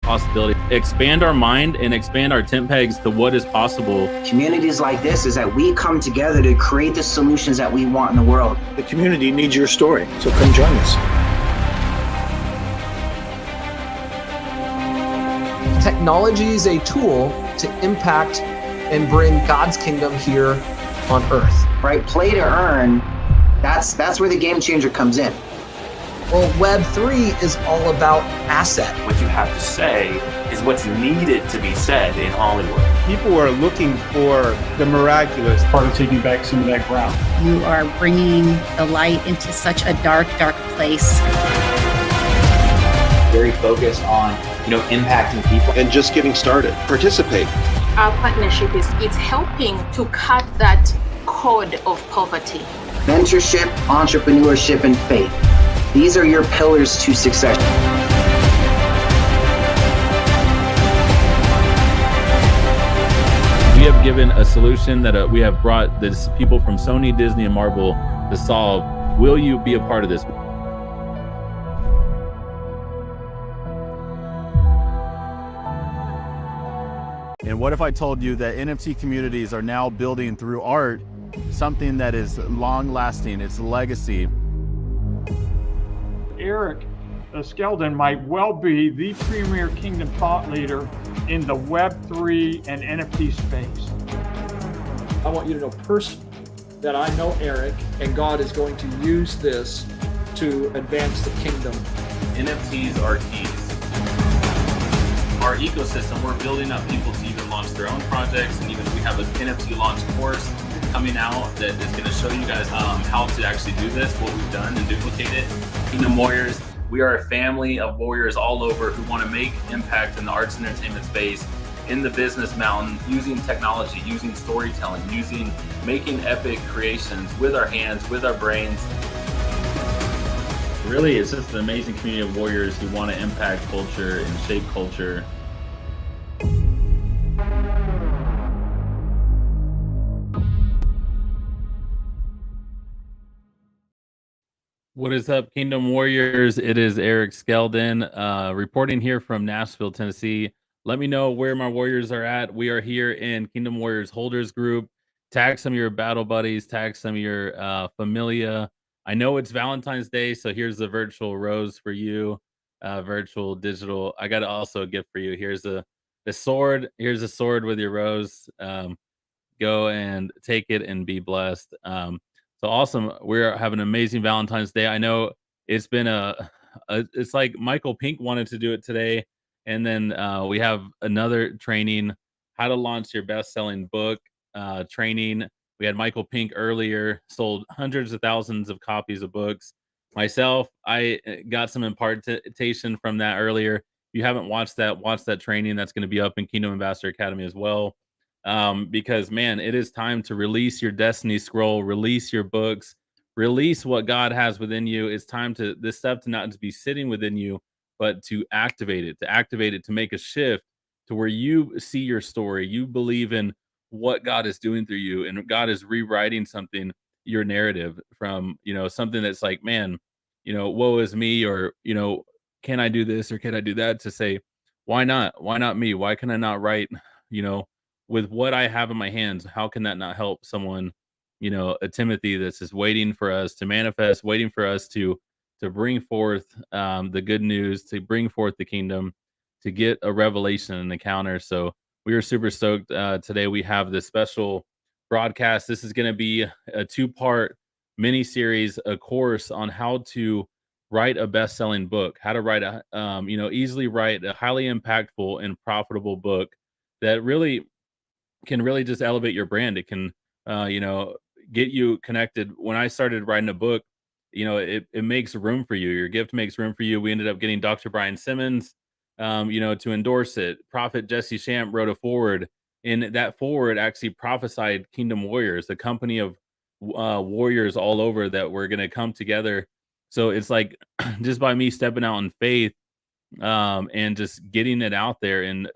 possibility. Expand our mind and expand our tent pegs to what is possible. Communities like this is that we come together to create the solutions that we want in the world. The community needs your story, so come join us. Technology is a tool to impact and bring God's kingdom here on earth. Right? Play to earn, that's where the game changer comes in. Well, Web3 is all about asset. What you have to say is what's needed to be said in Hollywood. People are looking for the miraculous. Part of taking back some of that ground. You are bringing the light into such a dark, dark place. Very focused on, impacting people. And just getting started. Participate. Our partnership is helping to cut that code of poverty. Mentorship, entrepreneurship, and faith. These are your pillars to success. We have given a solution that we have brought this people from Sony, Disney, and Marvel to solve. Will you be a part of this? And what if I told you that NFT communities are now building through art something that is long-lasting, it's legacy. Eric Skeldon might well be the premier kingdom thought leader in the Web3 and NFT space. I want you to know personally that I know Eric, and God is going to use this to advance the kingdom. NFTs are keys. Our ecosystem, we're building up people to even launch their own projects, and even we have an NFT launch course coming out that is going to show you guys how to actually do this, what we've done, and duplicate it. Kingdom Warriors, we are a family of warriors all over who want to make impact in the arts and entertainment space, in the business mountain, using technology, using storytelling, making epic creations with our hands, with our brains. Really, it's just an amazing community of warriors who want to impact culture and shape culture. What is up, Kingdom Warriors? It is Eric Skeldon, reporting here from Nashville, Tennessee. Let me know where my warriors are at. We are here in Kingdom Warriors Holders Group. Tag some of your battle buddies, tag some of your familia. I know it's Valentine's Day, so here's the virtual rose for you, virtual, digital. I got also a gift for you. Here's the sword. Here's a sword with your rose. Go and take it and be blessed. So awesome. We're having an amazing Valentine's Day. I know it's been it's like Michael Pink wanted to do it today. And then we have another training, how to launch your best-selling book training. We had Michael Pink earlier, sold hundreds of thousands of copies of books. Myself, I got some impartation from that earlier. If you haven't watched that training. That's going to be up in Kingdom Ambassador Academy as well. Because man, it is time to release your destiny scroll, release your books, release what God has within you. It's time to this stuff to not just be sitting within you, but to activate it, to make a shift to where you see your story, you believe in what God is doing through you, and God is rewriting something, your narrative from, something that's like, man, woe is me, or, can I do this or can I do that, to say, why not? Why not me? Why can I not write, with what I have in my hands? How can that not help someone, a Timothy that's just waiting for us to manifest, waiting for us to bring forth the good news, to bring forth the kingdom, to get a revelation and encounter. So we are super stoked. Today we have this special broadcast. This is going to be a 2-part mini series, a course on how to write a best-selling book, how to write easily write a highly impactful and profitable book that really can really just elevate your brand. It can, get you connected. When I started writing a book, it makes room for you. Your gift makes room for you. We ended up getting Dr. Brian Simmons, to endorse it. Prophet Jesse Shamp wrote a foreword, and that foreword actually prophesied Kingdom Warriors, a company of warriors all over that were going to come together. So it's like just by me stepping out in faith, and just getting it out there and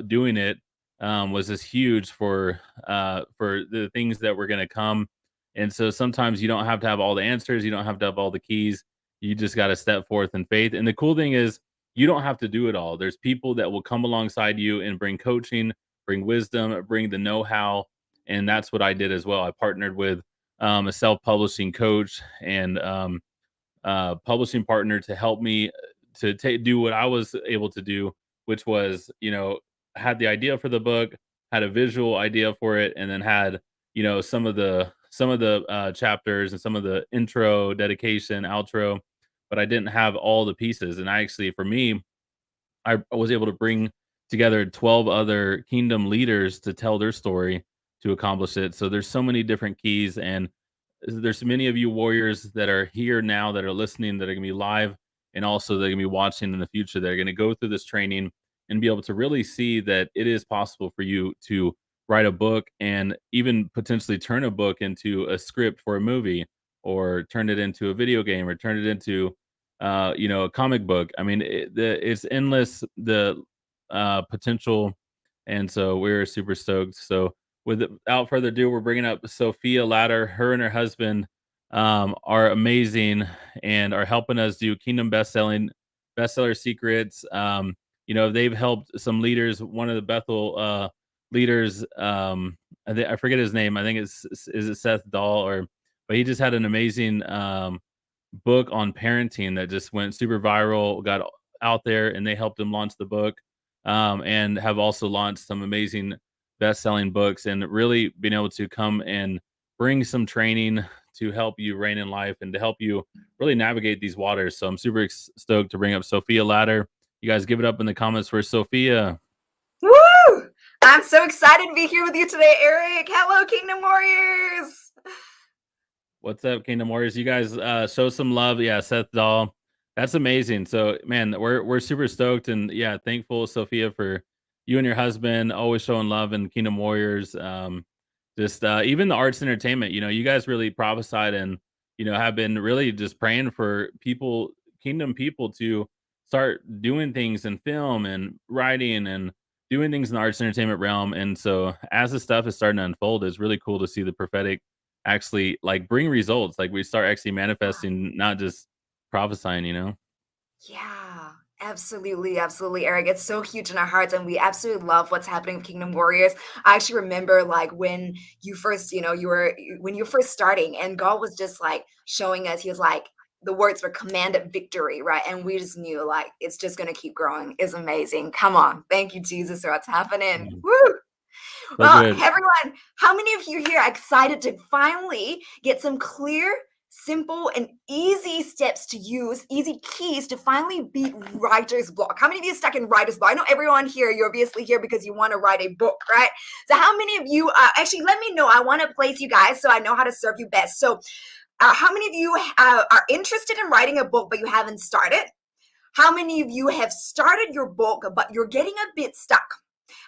doing it, was just huge for the things that were going to come. And so sometimes you don't have to have all the answers. You don't have to have all the keys. You just got to step forth in faith. And the cool thing is you don't have to do it all. There's people that will come alongside you and bring coaching, bring wisdom, bring the know-how, and that's what I did as well. I partnered with a self-publishing coach and publishing partner to help me to do what I was able to do, which was, had the idea for the book, had a visual idea for it, and then had, some of the chapters and some of the intro, dedication, outro, but I didn't have all the pieces. And I actually, for me, I was able to bring together 12 other kingdom leaders to tell their story to accomplish it. So there's so many different keys, and there's many of you warriors that are here now that are listening that are going to be live, and also they're going to be watching in the future. They're going to go through this training and be able to really see that it is possible for you to write a book and even potentially turn a book into a script for a movie, or turn it into a video game, or turn it into a comic book. I mean, it's endless, the potential, and so we're super stoked. So without further ado, we're bringing up Sophia Latter. Her and her husband are amazing and are helping us do Kingdom bestseller secrets. They've helped some leaders. One of the Bethel leaders, I forget his name. I think is it Seth Dahl, but he just had an amazing book on parenting that just went super viral, got out there, and they helped him launch the book, and have also launched some amazing best-selling books, and really being able to come and bring some training to help you reign in life and to help you really navigate these waters. So I'm super stoked to bring up Sophia Latter. You guys give it up in the comments for Sophia. Woo! I'm so excited to be here with you today, Eric. Hello, Kingdom Warriors. What's up, Kingdom Warriors? You guys show some love. Yeah, Seth Dahl. That's amazing. So, man, we're super stoked, and yeah, thankful, Sophia, for you and your husband always showing love in Kingdom Warriors. Just even the arts and entertainment. You guys really prophesied and have been really just praying for people, Kingdom people, to start doing things in film and writing and doing things in the arts and entertainment realm. And so, as the stuff is starting to unfold, it's really cool to see the prophetic actually like bring results. Like we start actually manifesting, not just prophesying. Yeah, absolutely, Eric. It's so huge in our hearts, and we absolutely love what's happening with Kingdom Warriors. I actually remember like when you first, when you were first starting, and God was just like showing us. He was like, the words were commanded victory, right? And we just knew like it's just gonna keep growing. It's amazing. Come on, thank you, Jesus, for what's happening. Woo! Well, everyone, how many of you here are excited to finally get some clear, simple, and easy steps to use, easy keys to finally beat writer's block? How many of you are stuck in writer's block? I know everyone here, you're obviously here because you want to write a book, right? So how many of you, actually, let me know. I want to place you guys so I know how to serve you best. So how many of you are interested in writing a book, but you haven't started? How many of you have started your book, but you're getting a bit stuck?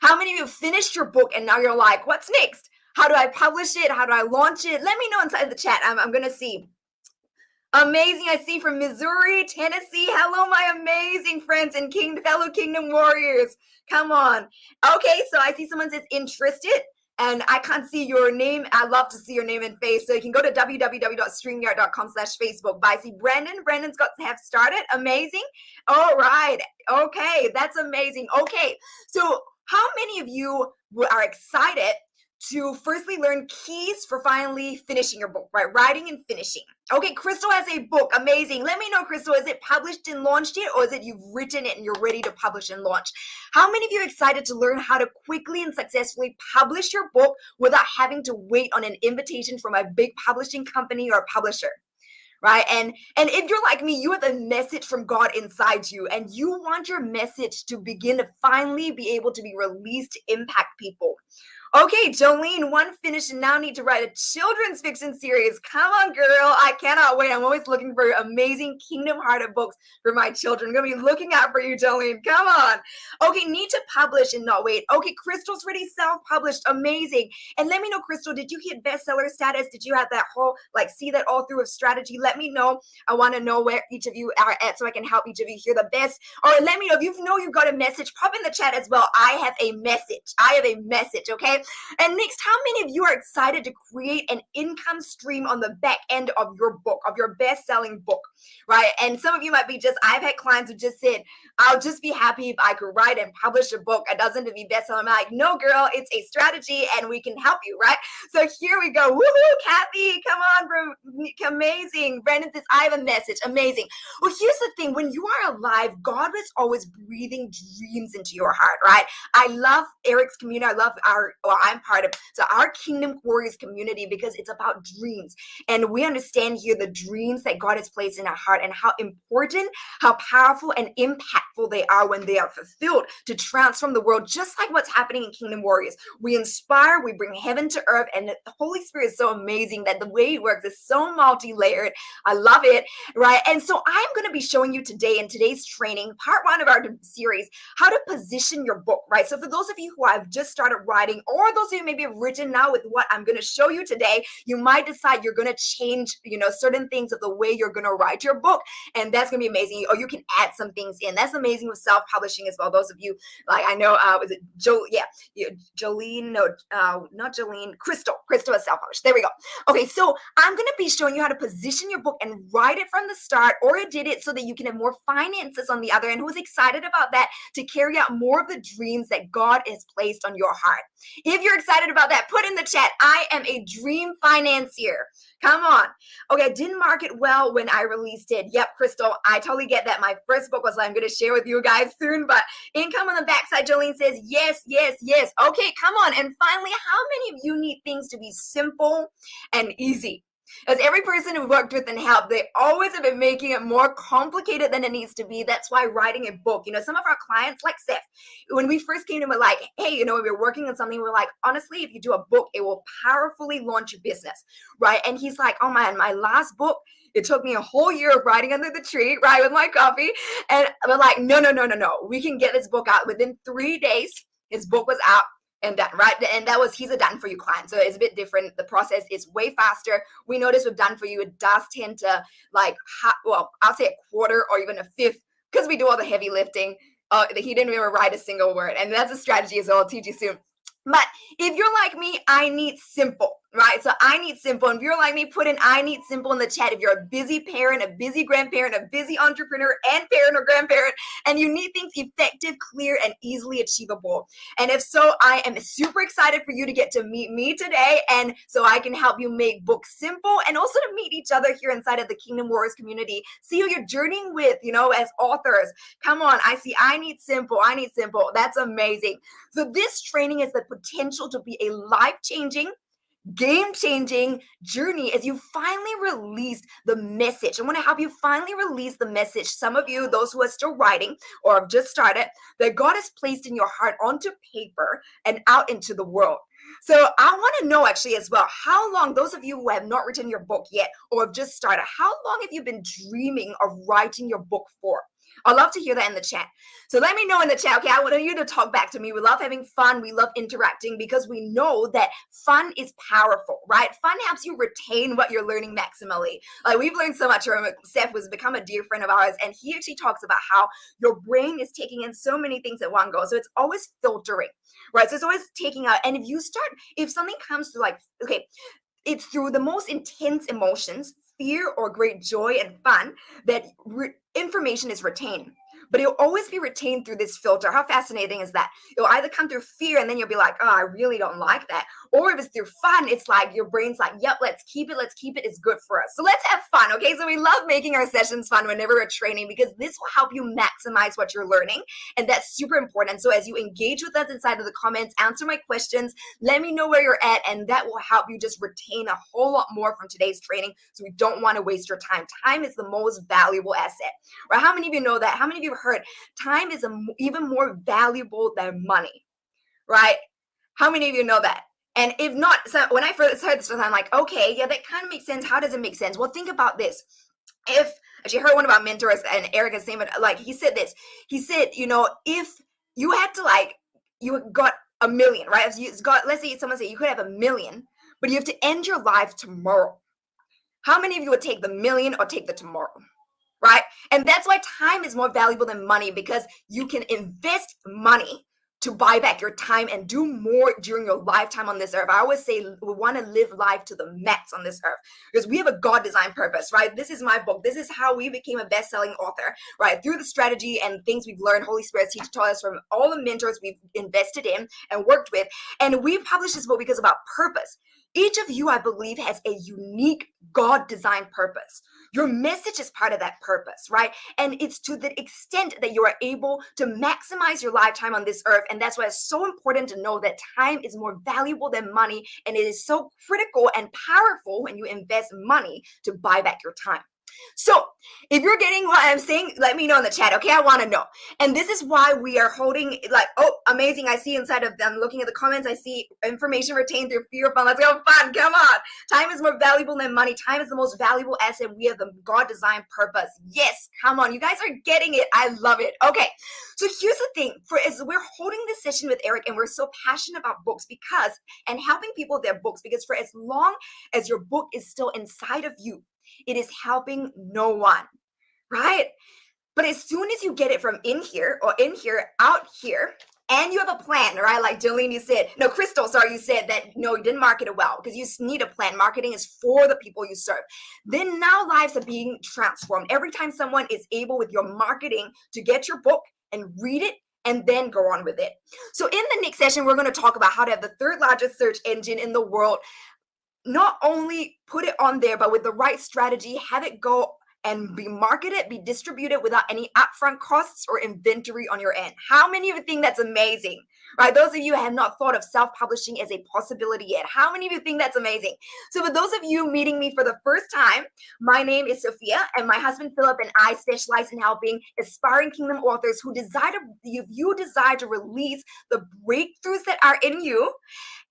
How many of you have finished your book and now you're like, what's next? How do I publish it? How do I launch it? Let me know inside the chat. I'm going to see. Amazing. I see from Missouri, Tennessee. Hello, my amazing friends and fellow Kingdom Warriors. Come on. Okay, so I see someone says interested, and I can't see your name. I'd love to see your name and face. So you can go to www.streamyard.com/Facebook. But I see Brandon. Brandon's got to have started. Amazing. All right. Okay, that's amazing. Okay, so how many of you are excited to firstly learn keys for finally finishing your book, right? Writing and finishing. Okay, Crystal has a book. Amazing. Let me know, Crystal, is it published and launched yet, or is it you've written it and you're ready to publish and launch? How many of you are excited to learn how to quickly and successfully publish your book without having to wait on an invitation from a big publishing company or publisher? Right? And if you're like me, you have a message from God inside you, and you want your message to begin to finally be able to be released to impact people. Okay, Jolene, one finished and now need to write a children's fiction series. Come on, girl. I cannot wait. I'm always looking for amazing kingdom-hearted books for my children. I'm going to be looking out for you, Jolene. Come on. Okay, need to publish and not wait. Okay, Crystal's already self-published. Amazing. And let me know, Crystal, did you hit bestseller status? Did you have that whole, see that all through of strategy? Let me know. I want to know where each of you are at so I can help each of you hear the best. Or let me know if you've got a message. Pop in the chat as well. I have a message. Okay? right? And next, how many of you are excited to create an income stream on the back end of your book, of your best-selling book, right? And some of you might be just, I've had clients who just said, I'll just be happy if I could write and publish a book. It doesn't have to be bestseller. I'm like, no, girl, it's a strategy and we can help you, right? So here we go. Woohoo, Kathy, come on, bro. Amazing. Brandon says, I have a message. Amazing. Well, here's the thing. When you are alive, God is always breathing dreams into your heart, right? I love Eric's community. I love I'm part of, so our Kingdom Warriors community, because it's about dreams. And we understand here the dreams that God has placed in our heart and how important, how powerful and impactful they are when they are fulfilled to transform the world, just like what's happening in Kingdom Warriors. We inspire, we bring heaven to earth, and the Holy Spirit is so amazing that the way it works is so multi-layered. I love it, right? And so I'm going to be showing you today in today's training, part one of our series, how to position your book, right? So for those of you who have just started writing, or those of you maybe have written now with what I'm going to show you today, you might decide you're going to change, certain things of the way you're going to write your book, and that's going to be amazing. Or you can add some things in. That's amazing with self-publishing as well. Those of you, like I know, was it Joe? Yeah, Jolene, no, not Jolene, Crystal is self-published. There we go. Okay, so I'm going to be showing you how to position your book and write it from the start, or edit it so that you can have more finances on the other end. Who's excited about that, to carry out more of the dreams that God has placed on your heart? If you're excited about that, put in the chat, I am a dream financier. Come on. Okay, I didn't market well when I released it. Yep, Crystal, I totally get that. My first book was, I'm going to share with you guys soon, but income on the backside, Jolene says, yes, yes, yes. Okay, come on. And finally, how many of you need things to be simple and easy? As every person who worked with and helped, they always have been making it more complicated than it needs to be. That's why writing a book, some of our clients, like Seth, when we first came to him, we're like, hey, when we were working on something, we're like, honestly, if you do a book, it will powerfully launch your business, right? And he's like, oh man, my last book, it took me a whole year of writing under the tree, right, with my coffee. And we're like, no. We can get this book out within 3 days. His book was out and done, right? And he's a done for you client. So it's a bit different. The process is way faster. We notice with done for you, it does tend to I'll say a quarter or even a fifth, because we do all the heavy lifting. He didn't even write a single word. And that's a strategy as well. I'll teach you soon. But if you're like me, I need simple, right? So I need simple. And if you're like me, put in I need simple in the chat. If you're a busy parent, a busy grandparent, a busy entrepreneur and parent or grandparent, and you need things effective, clear, and easily achievable. And if so, I am super excited for you to get to meet me today. And so I can help you make books simple, and also to meet each other here inside of the Kingdom Warriors community. See who you're journeying with, as authors. Come on, I see I need simple. That's amazing. So this training is the potential to be a life-changing, game-changing journey as you finally release the message. I want to help you finally release the message. Some of you, those who are still writing or have just started, that God has placed in your heart onto paper and out into the world. So I want to know actually as well, how long, those of you who have not written your book yet or have just started, how long have you been dreaming of writing your book for? I'd love to hear that in the chat. So let me know in the chat. Okay, I want you to talk back to me. We love having fun. We love interacting, because we know that fun is powerful, right? Fun helps you retain what you're learning maximally. Like, we've learned so much from Seth, was become a dear friend of ours, and he actually talks about how your brain is taking in so many things at one go. So it's always filtering, right? So it's always taking out. And if something comes to it's through the most intense emotions, fear or great joy and fun, that information is retained. But it'll always be retained through this filter. How fascinating is that? It'll either come through fear, and then you'll be like, oh, I really don't like that. Or if it's through fun, it's like your brain's like, yep, let's keep it. It's good for us. So let's have fun, okay? So we love making our sessions fun whenever we're training, because this will help you maximize what you're learning. And that's super important. So as you engage with us inside of the comments, answer my questions, let me know where you're at, and that will help you just retain a whole lot more from today's training. So we don't want to waste your time. Time is the most valuable asset, right? How many of you know that? How many of you have heard time is even more valuable than money, right? How many of you know that? And if not, so when I first heard this, I'm like, okay, yeah, that kind of makes sense. How does it make sense? Well, think about this. If actually heard one of our mentors, and Eric is saying, he said this. He said, if you had to you got a million, right? If you got, let's say someone said you could have 1 million, but you have to end your life tomorrow. How many of you would take the million or take the tomorrow? Right? And that's why time is more valuable than money, because you can invest money to buy back your time and do more during your lifetime on this earth. I always say we want to live life to the max on this earth because we have a God-designed purpose, right? This is my book. This is how we became a best-selling author, right? Through the strategy and things we've learned, Holy Spirit taught us from all the mentors we've invested in and worked with. And we published this book because about purpose. Each of you, I believe, has a unique God-designed purpose. Your message is part of that purpose, right? And it's to the extent that you are able to maximize your lifetime on this earth. And that's why it's so important to know that time is more valuable than money. And it is so critical and powerful when you invest money to buy back your time. So if you're getting what I'm saying, let me know in the chat. Okay, I want to know. And this is why we are holding, like, oh, amazing. I see inside of them, looking at the comments, I see information retained through fear fun. Let's go fun. Come on. Time is more valuable than money. Time is the most valuable asset. We have the God-designed purpose. Yes, come on. You guys are getting it. I love it. Okay, so here's the thing. As we're holding this session with Eric, and we're so passionate about books and helping people with their books, because for as long as your book is still inside of you, it is helping no one, right? But as soon as you get it from in here or in here, out here, and you have a plan, right? Like Jolene, you said, no, Crystal, sorry, you said that, no, you didn't market it well because you need a plan. Marketing is for the people you serve. Then now lives are being transformed. Every time someone is able with your marketing to get your book and read it, and then go on with it. So in the next session, we're going to talk about how to have the third largest search engine in the world. Not only put it on there, but with the right strategy, have it go and be marketed, be distributed without any upfront costs or inventory on your end. How many of you think that's amazing, right? Those of you who have not thought of self-publishing as a possibility yet. How many of you think that's amazing? So for those of you meeting me for the first time, my name is Sophia, and my husband Philip and I specialize in helping aspiring kingdom authors who desire to release the breakthroughs that are in you,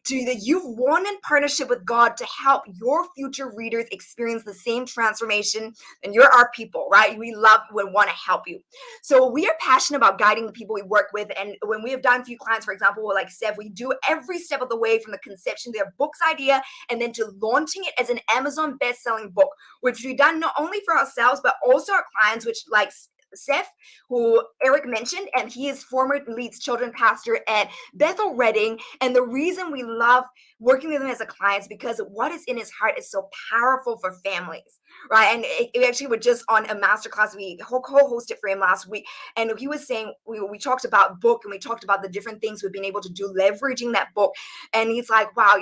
that you've won in partnership with God to help your future readers experience the same transformation. And you're our people, right? We love and want to help you. So we are passionate about guiding the people we work with. And when we have done a few clients, for example, like Steph, we do every step of the way from the conception of their book's idea and then to launching it as an Amazon best-selling book, which we've done not only for ourselves, but also our clients, which like Seth, who Eric mentioned, and he is former leads children pastor at Bethel Redding. And the reason we love working with him as a client is because what is in his heart is so powerful for families, right? And it actually was just on a masterclass we co-hosted for him last week. And he was saying, we talked about book and we talked about the different things we've been able to do leveraging that book. And he's like, wow,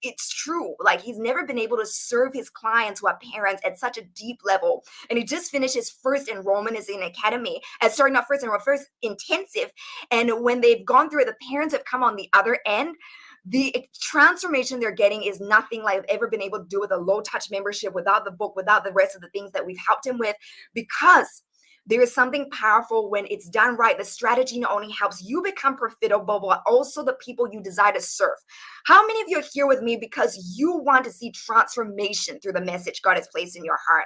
it's true. Like he's never been able to serve his clients who are parents at such a deep level. And he just finished his first enrollment as an academy, first intensive. And when they've gone through it, the parents have come on the other end. The transformation they're getting is nothing like I've ever been able to do with a low touch membership, without the book, without the rest of the things that we've helped him with, because there is something powerful when it's done right. The strategy not only helps you become profitable, but also the people you desire to serve. How many of you are here with me because you want to see transformation through the message God has placed in your heart?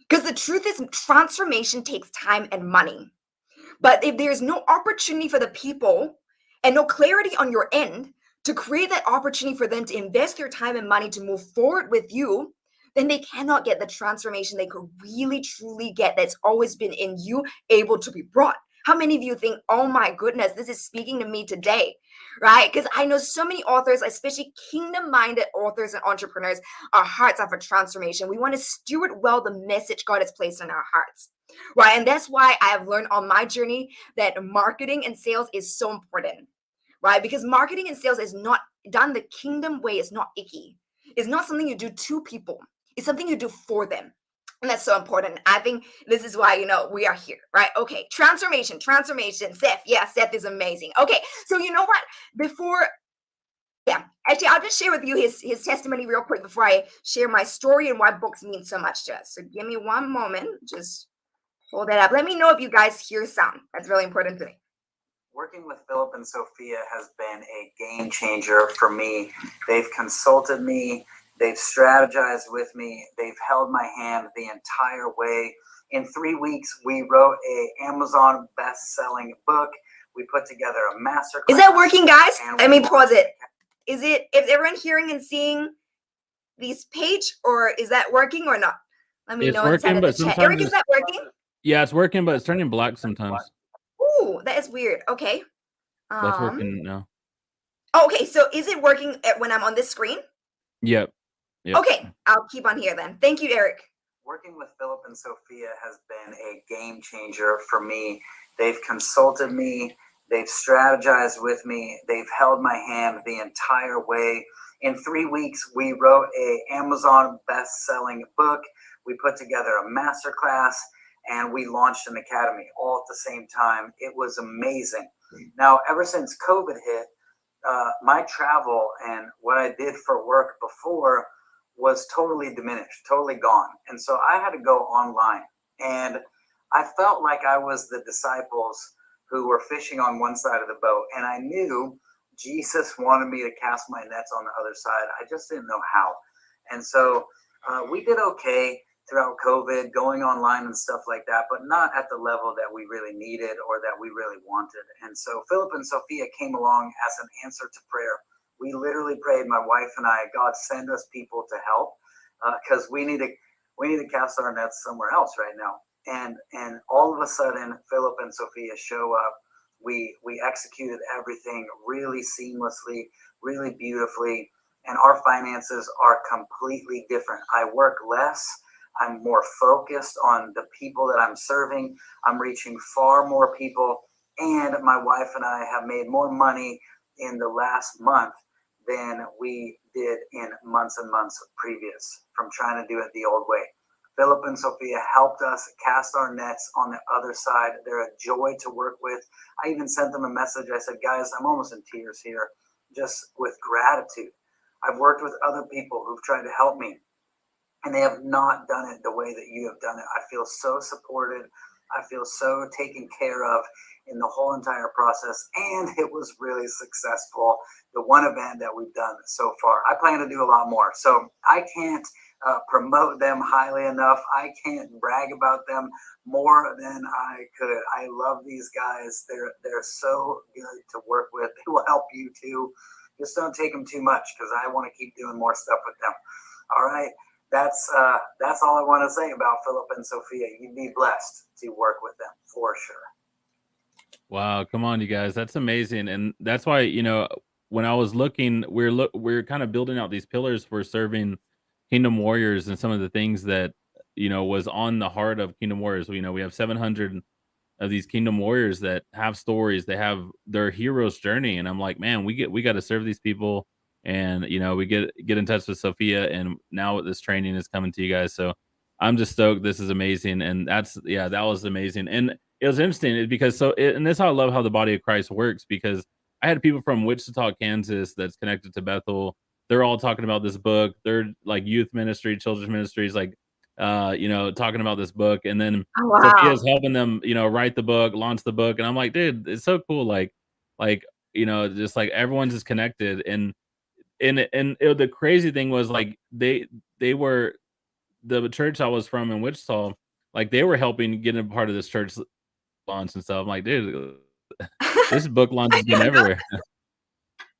Because the truth is, transformation takes time and money. But if there's no opportunity for the people and no clarity on your end to create that opportunity for them to invest their time and money to move forward with you, then they cannot get the transformation they could really, truly get that's always been in you, able to be brought. How many of you think, oh my goodness, this is speaking to me today, right? Because I know so many authors, especially kingdom-minded authors and entrepreneurs, our hearts are for transformation. We want to steward well the message God has placed in our hearts, right? And that's why I have learned on my journey that marketing and sales is so important, right? Because marketing and sales is not done the kingdom way. It's not icky. It's not something you do to people. It's something you do for them. And that's so important. I think this is why, we are here, right? Okay, transformation. Seth, yeah, Seth is amazing. Okay, so you know what? Actually, I'll just share with you his testimony real quick before I share my story and why books mean so much to us. So give me one moment. Just hold that up. Let me know if you guys hear sound. That's really important to me. Working with Philip and Sophia has been a game changer for me. They've consulted me. They've strategized with me. They've held my hand the entire way. In 3 weeks, we wrote an Amazon best-selling book. We put together a masterclass. Is that working, guys? Let me pause it. Is everyone hearing and seeing this page, or is that working or not? Let me know inside of the chat. Eric, is that working? Yeah, it's working, but it's turning black sometimes. Ooh, that is weird. Okay. That's Um, working now. okay, so is it working when I'm on this screen? Yep. Yep. Okay, I'll keep on here then. Thank you, Eric. Working with Philip and Sophia has been a game changer for me. They've consulted me, they've strategized with me, they've held my hand the entire way. In 3 weeks, we wrote a Amazon best-selling book. We put together a masterclass, and we launched an academy all at the same time. It was amazing. Now, ever since COVID hit, my travel and what I did for work before was totally diminished, totally gone. And so I had to go online. And I felt like I was the disciples who were fishing on one side of the boat. And I knew Jesus wanted me to cast my nets on the other side. I just didn't know how. And so we did okay throughout COVID, going online and stuff like that, but not at the level that we really needed or that we really wanted. And so Philip and Sophia came along as an answer to prayer. We literally prayed, my wife and I, God, send us people to help, because we need to cast our nets somewhere else right now. And all of a sudden, Philip and Sophia show up. We executed everything really seamlessly, really beautifully, and our finances are completely different. I work less. I'm more focused on the people that I'm serving. I'm reaching far more people, and my wife and I have made more money in the last month than we did in months and months previous from trying to do it the old way. Philip and Sophia helped us cast our nets on the other side. They're a joy to work with. I even sent them a message. I said, guys, I'm almost in tears here, just with gratitude. I've worked with other people who've tried to help me, and they have not done it the way that you have done it. I feel so supported. I feel so taken care of in the whole entire process, and it was really successful, the one event that we've done so far. I plan to do a lot more, so I can't promote them highly enough. I can't brag about them more than I could. I love these guys. They're so good to work with. They will help you too. Just don't take them too much, because I want to keep doing more stuff with them. All right. That's all I want to say about Philip and Sophia. You'd be blessed to work with them for sure. Wow, come on, you guys. That's amazing. And that's why, when I was looking, we're kind of building out these pillars for serving Kingdom Warriors and some of the things that, was on the heart of Kingdom Warriors. We have 700 of these Kingdom Warriors that have stories, they have their hero's journey. And I'm like, man, we got to serve these people. And, we get in touch with Sophia, and now this training is coming to you guys. So I'm just stoked. This is amazing. And that was amazing. And it was interesting because and this is how I love how the body of Christ works, because I had people from Wichita, Kansas that's connected to Bethel. They're all talking about this book. They're like youth ministry, children's ministries, like, talking about this book. And then Oh, wow. Sophia's helping them, write the book, launch the book. And I'm like, dude, it's so cool. Just like everyone's just connected. The crazy thing was, like, they were the church I was from in Wichita, like, they were helping get a part of this church launch and stuff. I'm like, dude, this book launch has been everywhere.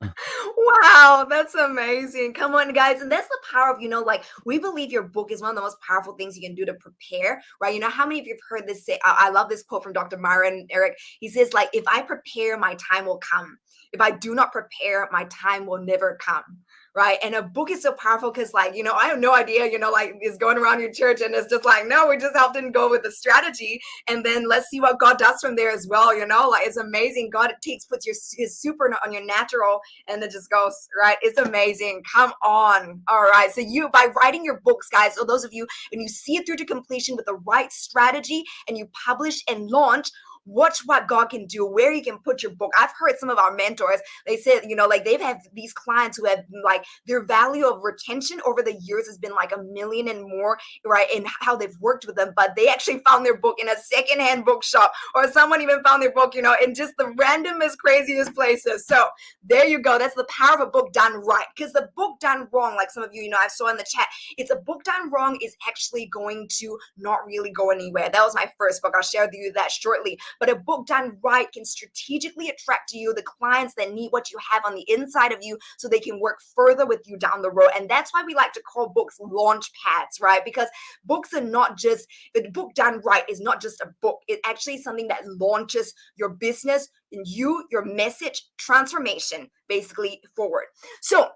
Wow, that's amazing. Come on, guys. And that's the power of, like, we believe your book is one of the most powerful things you can do to prepare, right? How many of you have heard this say? I love this quote from Dr. Myron Eric. He says, like, if I prepare, my time will come. If I do not prepare, my time will never come. Right. And a book is so powerful because, like, I have no idea, like, it's going around your church and it's just like, no, we just helped him go with the strategy. And then let's see what God does from there as well. Like, it's amazing. God puts his super on your natural, and it just goes, right. It's amazing. Come on. All right. So by writing your books, guys, so those of you, and you see it through to completion with the right strategy, and you publish and launch, watch what God can do, where you can put your book. I've heard some of our mentors, they said, like, they've had these clients who have, like, their value of retention over the years has been like $1 million and more, right? And how they've worked with them, but they actually found their book in a secondhand bookshop, or someone even found their book, in just the randomest, craziest places. So there you go. That's the power of a book done right. Because the book done wrong, like some of you, I saw in the chat, it's a book done wrong is actually going to not really go anywhere. That was my first book. I'll share with you that shortly. but a book done right can strategically attract to you the clients that need what you have on the inside of you so they can work further with you down the road. And that's why we like to call books launch pads, right? Because books are not just, the book done right is not just a book. It's actually something that launches your business and you, your message, transformation basically forward. So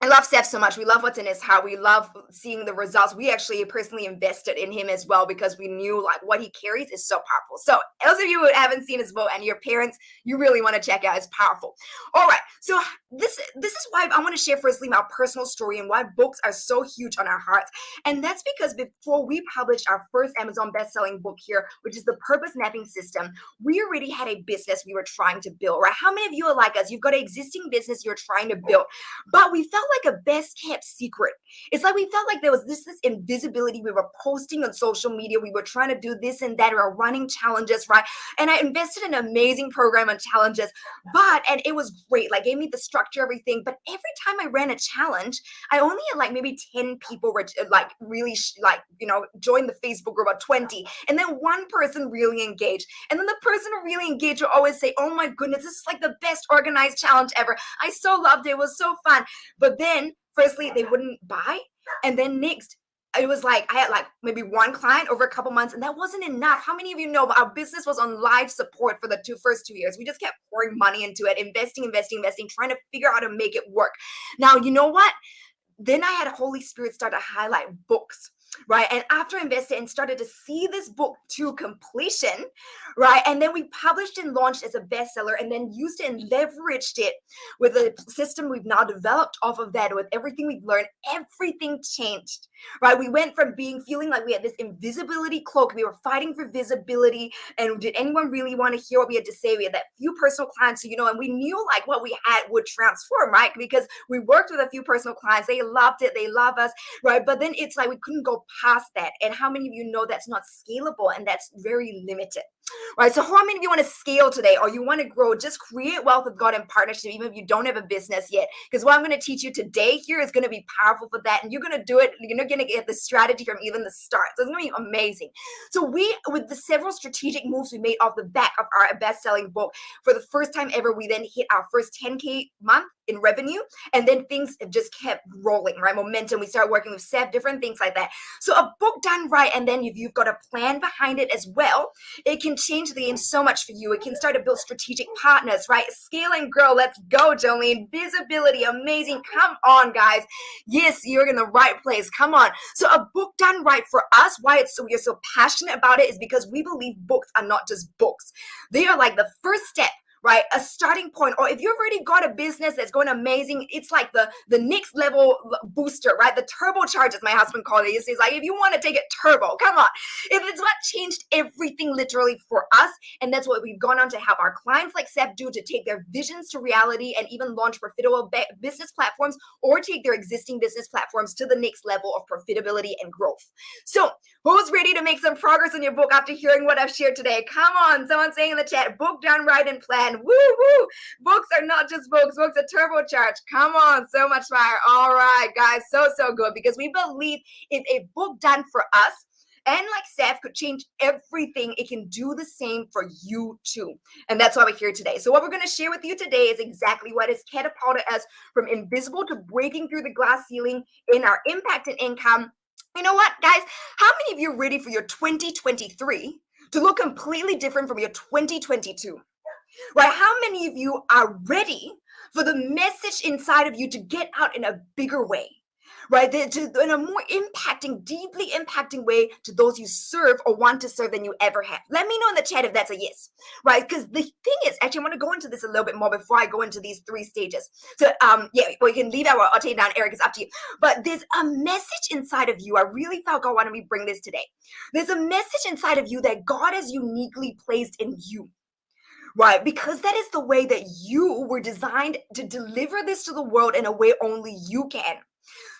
I love Steph so much. We love what's in his heart. We love seeing the results. We actually personally invested in him as well because we knew like what he carries is so powerful. So those of you who haven't seen his book and your parents, you really want to check out. It's powerful. All right. So this is why I want to share firstly my personal story and why books are so huge on our hearts. And that's because before we published our first Amazon best-selling book here, which is the Purpose Mapping System, we already had a business we were trying to build, right? How many of you are like us? You've got an existing business you're trying to build, but we felt like a best kept secret. It's like we felt like there was this invisibility. We were posting on social media. We were trying to do this and that. We were running challenges, right? And I invested in an amazing program on challenges, and it was great. Like gave me the structure, everything. But every time I ran a challenge, I only had like maybe 10 people like really join the Facebook group, about 20. And then one person really engaged. And then the person who really engaged would always say, oh my goodness, this is like the best organized challenge ever. I so loved it. It was so fun. But then firstly, they wouldn't buy. And then next, it was like I had like maybe one client over a couple months, and that wasn't enough. How many of you know our business was on live support for the first 2 years? We just kept pouring money into it, investing, trying to figure out how to make it work. Now, you know what? Then I had Holy Spirit start to highlight books, right? And after I invested and started to see this book to completion, right? And then we published and launched as a bestseller and then used it and leveraged it with a system we've now developed off of that. With everything we've learned, everything changed, right? We went from feeling like we had this invisibility cloak. We were fighting for visibility. And did anyone really want to hear what we had to say? We had that few personal clients, and we knew like what we had would transform, right? Because we worked with a few personal clients. They loved it. They love us, right? But then it's like we couldn't go past that. And how many of you know that's not scalable and that's very limited, right? So how many of you want to scale today or you want to grow? Just create wealth with God in partnership, even if you don't have a business yet. Because what I'm going to teach you today here is going to be powerful for that. And you're going to do it. You're going to get the strategy from even the start. So it's going to be amazing. So with the several strategic moves we made off the back of our best-selling book, for the first time ever, we then hit our first 10K month in revenue. And then things have just kept rolling, right? Momentum. We started working with Seth, different things like that. So a book done right, and then if you've got a plan behind it as well, it can change the game so much for you. It can start to build strategic partners, right? Scale and grow. Let's go, Jolene. Visibility, amazing. Come on, guys. Yes, you're in the right place. Come on. So a book done right for us, why we're so passionate about it is because we believe books are not just books. They are like the first step, right? A starting point. Or if you've already got a business that's going amazing, it's like the next level booster, right? The turbochargers, my husband called it. He's like, if you want to take it turbo, come on. It's what changed everything literally for us. And that's what we've gone on to help our clients like Seth do, to take their visions to reality and even launch profitable business platforms or take their existing business platforms to the next level of profitability and growth. So who's ready to make some progress in your book after hearing what I've shared today? Come on. Someone saying in the chat, book done right and plan. Woo woo! Books are not just books. Books are turbocharged. Come on, so much fire. All right, guys, so good, because we believe if a book done for us, and like Seth, could change everything, it can do the same for you too. And that's why we're here today. So what we're going to share with you today is exactly what has catapulted us from invisible to breaking through the glass ceiling in our impact and income. You know what, guys? How many of you are ready for your 2023 to look completely different from your 2022? Right? How many of you are ready for the message inside of you to get out in a bigger way? Right? In a more impacting, deeply impacting way to those you serve or want to serve than you ever have. Let me know in the chat if that's a yes. Right? Because the thing is, actually, I want to go into this a little bit more before I go into these 3 stages. So, well, you can leave that or I'll take it down, Eric. It's up to you. But there's a message inside of you. I really felt God wanted me to bring this today. There's a message inside of you that God has uniquely placed in you. Right, because that is the way that you were designed to deliver this to the world in a way only you can.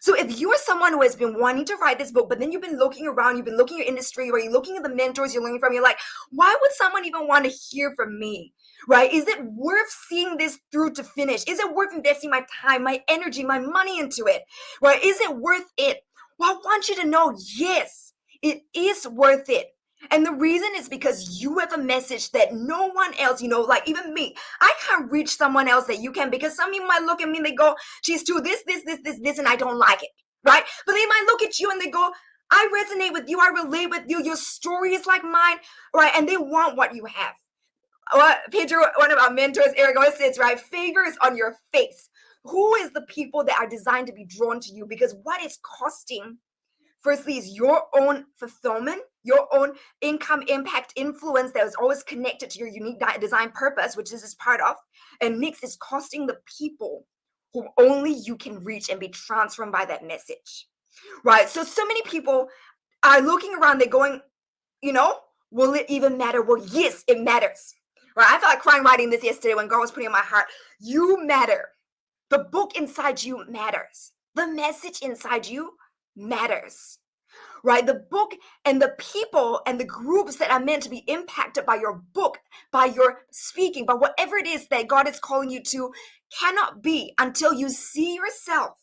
So if you're someone who has been wanting to write this book, but then you've been looking around, you've been looking at your industry, or you're looking at the mentors you're learning from, you're like, why would someone even want to hear from me? Right? Is it worth seeing this through to finish? Is it worth investing my time, my energy, my money into it? Right? Is it worth it? Well, I want you to know, yes, it is worth it. And the reason is because you have a message that no one else, like even me, I can't reach someone else that you can, because some people might look at me and they go, she's too this, and I don't like it, right? But they might look at you and they go, I resonate with you, I relate with you, your story is like mine, right? And they want what you have. Pedro, one of our mentors, Eric always says, right, favor is on your face. Who is the people that are designed to be drawn to you? Because what is costing, firstly, is your own fulfillment, your own income, impact, influence that is always connected to your unique design purpose, which this is part of. And next is costing the people who only you can reach and be transformed by that message, right? So many people are looking around, they're going, will it even matter? Well, yes, it matters, right? I felt like crying writing this yesterday when God was putting in my heart. You matter. The book inside you matters. The message inside you matters, right? The book and the people and the groups that are meant to be impacted by your book, by your speaking, by whatever it is that God is calling you to, cannot be until you see yourself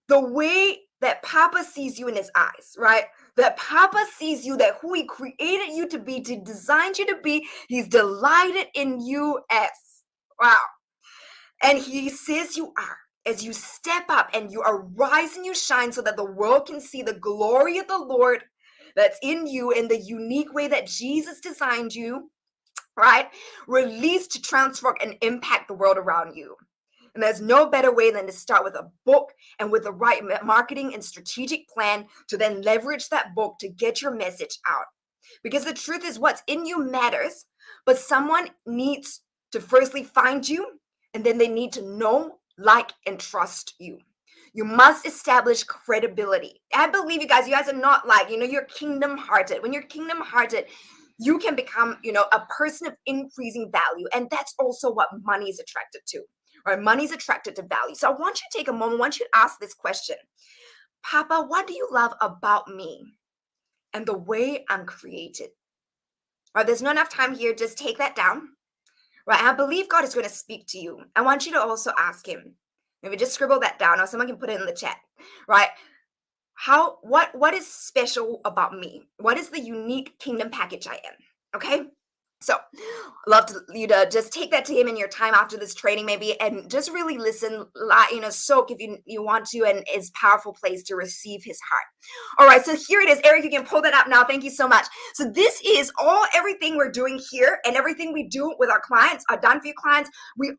the way that Papa sees you in his eyes, right? That Papa sees you, that who he created you to be, to designed you to be. He's delighted in you as, wow. And he says you are, as you step up and you arise and you shine so that the world can see the glory of the Lord that's in you in the unique way that Jesus designed you, right? Released to transform and impact the world around you. And there's no better way than to start with a book and with the right marketing and strategic plan to then leverage that book to get your message out. Because the truth is, what's in you matters, but someone needs to firstly find you, and then they need to know, like, and trust you. You must establish credibility. I believe you guys are not like, you're kingdom hearted. When you're kingdom hearted, you can become, a person of increasing value. And that's also what money is attracted to, right? Money is attracted to value. So I want you to take a moment. I want you to ask this question. Papa, what do you love about me and the way I'm created? Right, there's not enough time here. Just take that down. Right, I believe God is going to speak to you. I want you to also ask him. Maybe just scribble that down, or someone can put it in the chat. Right? What is special about me? What is the unique kingdom package I am? Okay? So love you to just take that to him in your time after this training, maybe, and just really listen, soak if you want to, and it's a powerful place to receive his heart. All right, so here it is. Eric, you can pull that up now. Thank you so much. So this is everything we're doing here, and everything we do with our clients, our done for you clients.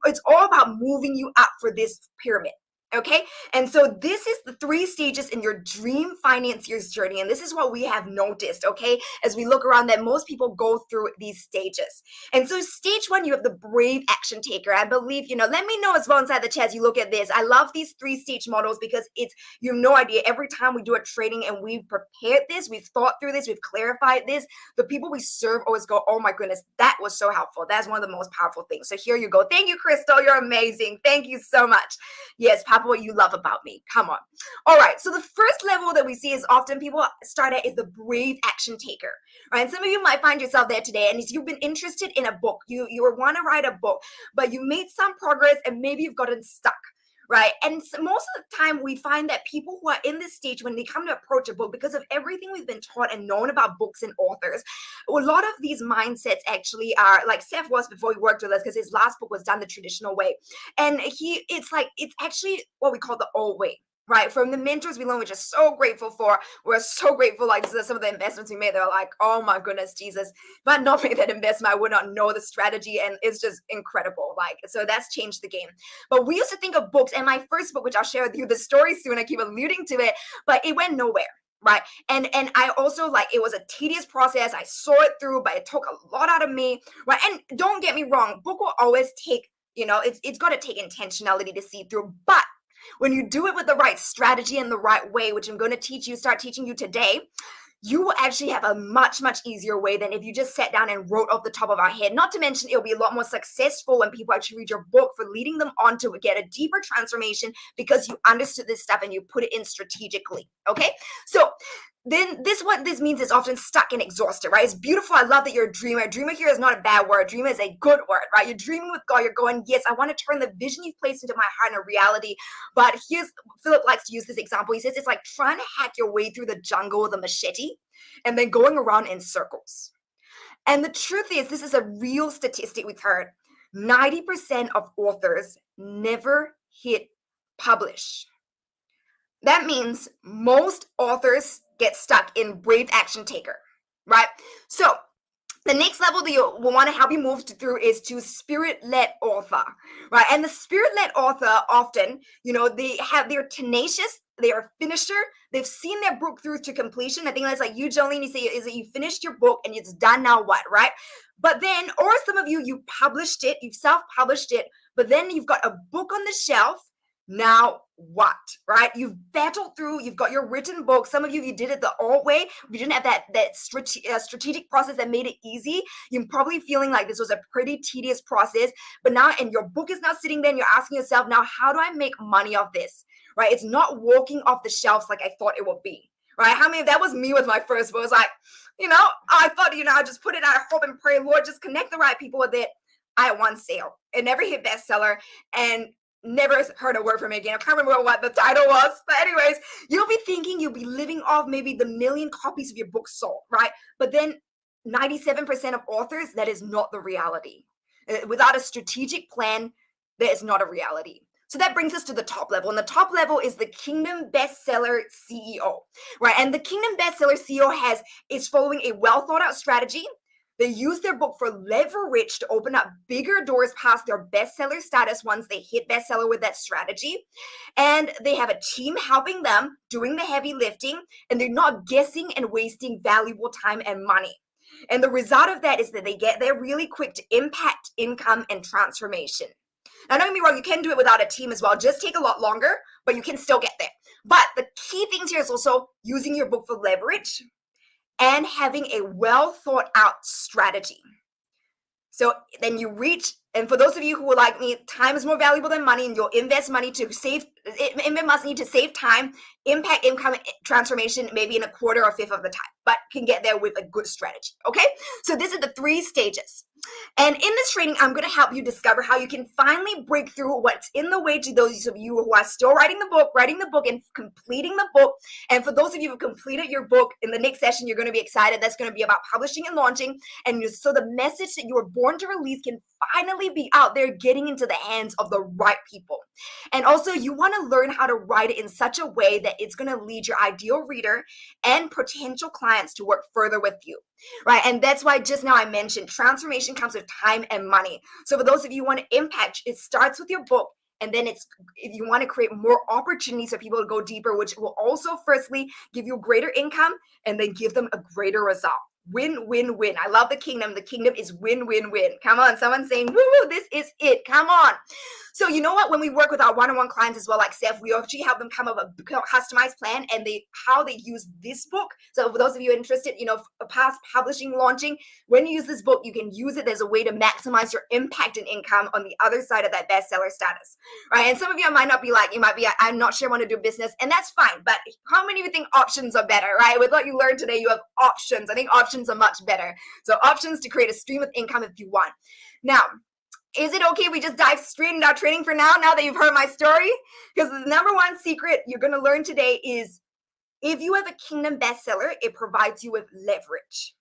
It's all about moving you up for this pyramid. Okay, and so this is the 3 stages in your dream financier's journey, and this is what we have noticed, okay, as we look around, that most people go through these stages. And so stage 1, you have the brave action taker. I believe, let me know as well inside the chat as you look at this. I love these 3-stage models because you have no idea, every time we do a training and we've prepared this, we've thought through this, we've clarified this, the people we serve always go, oh my goodness, that was so helpful. That's one of the most powerful things. So here you go. Thank you, Crystal. You're amazing. Thank you so much. Yes, what you love about me. Come on. All right. So the first level that we see is often people start at is the brave action taker. Right. And some of you might find yourself there today, and you've been interested in a book. You want to write a book, but you made some progress and maybe you've gotten stuck. Right. And so most of the time we find that people who are in this stage, when they come to approach a book, because of everything we've been taught and known about books and authors, a lot of these mindsets actually are like Seth was before he worked with us, because his last book was done the traditional way. And it's actually what we call the old way. Right, from the mentors we learn, which is so grateful for. We're so grateful, like some of the investments we made. They're like, oh my goodness, Jesus. If I had not made that investment, I would not know the strategy, and it's just incredible. So that's changed the game. But we used to think of books, and my first book, which I'll share with you the story soon. I keep alluding to it, but it went nowhere. Right. And I also it was a tedious process. I saw it through, but it took a lot out of me. Right. And don't get me wrong, book will always take, it's got to take intentionality to see through. But when you do it with the right strategy and the right way, which I'm going to start teaching you today, you will actually have a much, much easier way than if you just sat down and wrote off the top of our head. Not to mention, it'll be a lot more successful when people actually read your book, for leading them on to get a deeper transformation because you understood this stuff and you put it in strategically. Okay. So then what this means is often stuck and exhausted, right? It's beautiful. I love that you're a dreamer. Dreamer here is not a bad word. Dreamer is a good word, right? You're dreaming with God. You're going, yes, I want to turn the vision you've placed into my heart into reality. But Philip likes to use this example. He says it's like trying to hack your way through the jungle with a machete and then going around in circles. And the truth is, this is a real statistic we've heard. 90% of authors never hit publish. That means most authors get stuck in brave action taker, right? So the next level that you will want to help you move through is to spirit-led author, right? And the spirit-led author often, they're tenacious, they are a finisher, they've seen their book through to completion. I think that's like you, Jolene, you say is that you finished your book and it's done, now what, right? But then, or some of you published it, you've self-published it, but then you've got a book on the shelf. Now what, right? You've battled through, you've got your written book. Some of you did it the old way. You didn't have that strategic process that made it easy. You're probably feeling like this was a pretty tedious process, but now, and your book is now sitting there and you're asking yourself, now, how do I make money off this, right? It's not walking off the shelves like I thought it would be, right? How many of that was me with my first book? It was like, I thought, I just put it out, hope and pray, Lord, just connect the right people with it. I had one sale. It never hit bestseller, and never heard a word from it again. I can't remember what the title was, but anyways, you'll be thinking you'll be living off maybe the 1 million copies of your book sold, right? But then 97% of authors, that is not the reality. Without a strategic plan, that is not a reality. So that brings us to the top level. And the top level is the Kingdom Bestseller CEO, right? And the Kingdom Bestseller CEO is following a well thought out strategy. They use their book for leverage to open up bigger doors past their bestseller status once they hit bestseller with that strategy. And they have a team helping them doing the heavy lifting, and they're not guessing and wasting valuable time and money. And the result of that is that they get there really quick to impact income and transformation. Now, don't get me wrong, you can do it without a team as well. Just take a lot longer, but you can still get there. But the key things here is also using your book for leverage and having a well thought out strategy. So then you reach, and for those of you who are like me, time is more valuable than money, and you'll invest money to save time, impact income transformation, maybe in a quarter or fifth of the time, but can get there with a good strategy, okay? So this is the 3 stages. And in this training, I'm going to help you discover how you can finally break through what's in the way to those of you who are still writing the book and completing the book. And for those of you who completed your book, in the next session, you're going to be excited. That's going to be about publishing and launching. And so the message that you were born to release can finally be out there, getting into the hands of the right people. And also, you want to learn how to write it in such a way that it's going to lead your ideal reader and potential clients to work further with you, right? And that's why just now I mentioned transformation comes with time and money. So for those of you who want to impact, it starts with your book. And then if you want to create more opportunities for people to go deeper, which will also firstly give you greater income and then give them a greater result. Win, win, win. I love the kingdom. The kingdom is win, win, win. Come on, someone's saying, woo, woo, this is it. Come on. So you know what? When we work with our one-on-one clients as well, like Seth, we actually help them come up with a customized plan and how they use this book. So for those of you interested, past publishing, launching, when you use this book, you can use it as a way to maximize your impact and income on the other side of that bestseller status, right? And some of you might not be like, I'm not sure I want to do business, and that's fine. But how many of you think options are better, right? With what you learned today, you have options. I think options are much better. So options to create a stream of income if you want. Now, is it okay if we just dive straight into our training for now that you've heard my story? Because the number one secret you're going to learn today is if you have a kingdom bestseller, it provides you with leverage,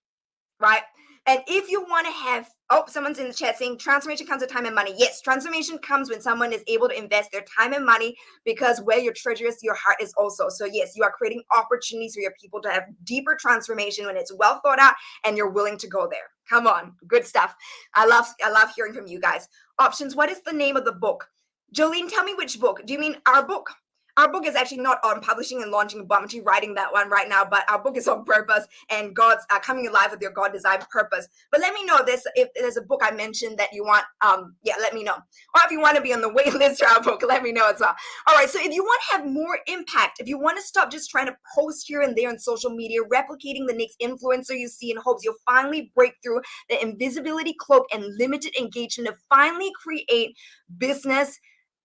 right? And if you want to have, someone's in the chat saying transformation comes with time and money. Yes, transformation comes when someone is able to invest their time and money, because where your treasure is, your heart is also. So yes, you are creating opportunities for your people to have deeper transformation when it's well thought out and you're willing to go there. Come on, good stuff. I love hearing from you guys. Options, what is the name of the book? Jolene, tell me which book. Do you mean our book? Our book is actually not on publishing and launching, but I'm actually writing that one right now. But our book is on purpose and God's coming alive with your God-designed purpose. But let me know if there's a book I mentioned that you want. Let me know. Or if you want to be on the wait list for our book, let me know as well. All right. So if you want to have more impact, if you want to stop just trying to post here and there on social media, replicating the next influencer you see in hopes you'll finally break through the invisibility cloak and limited engagement to finally create business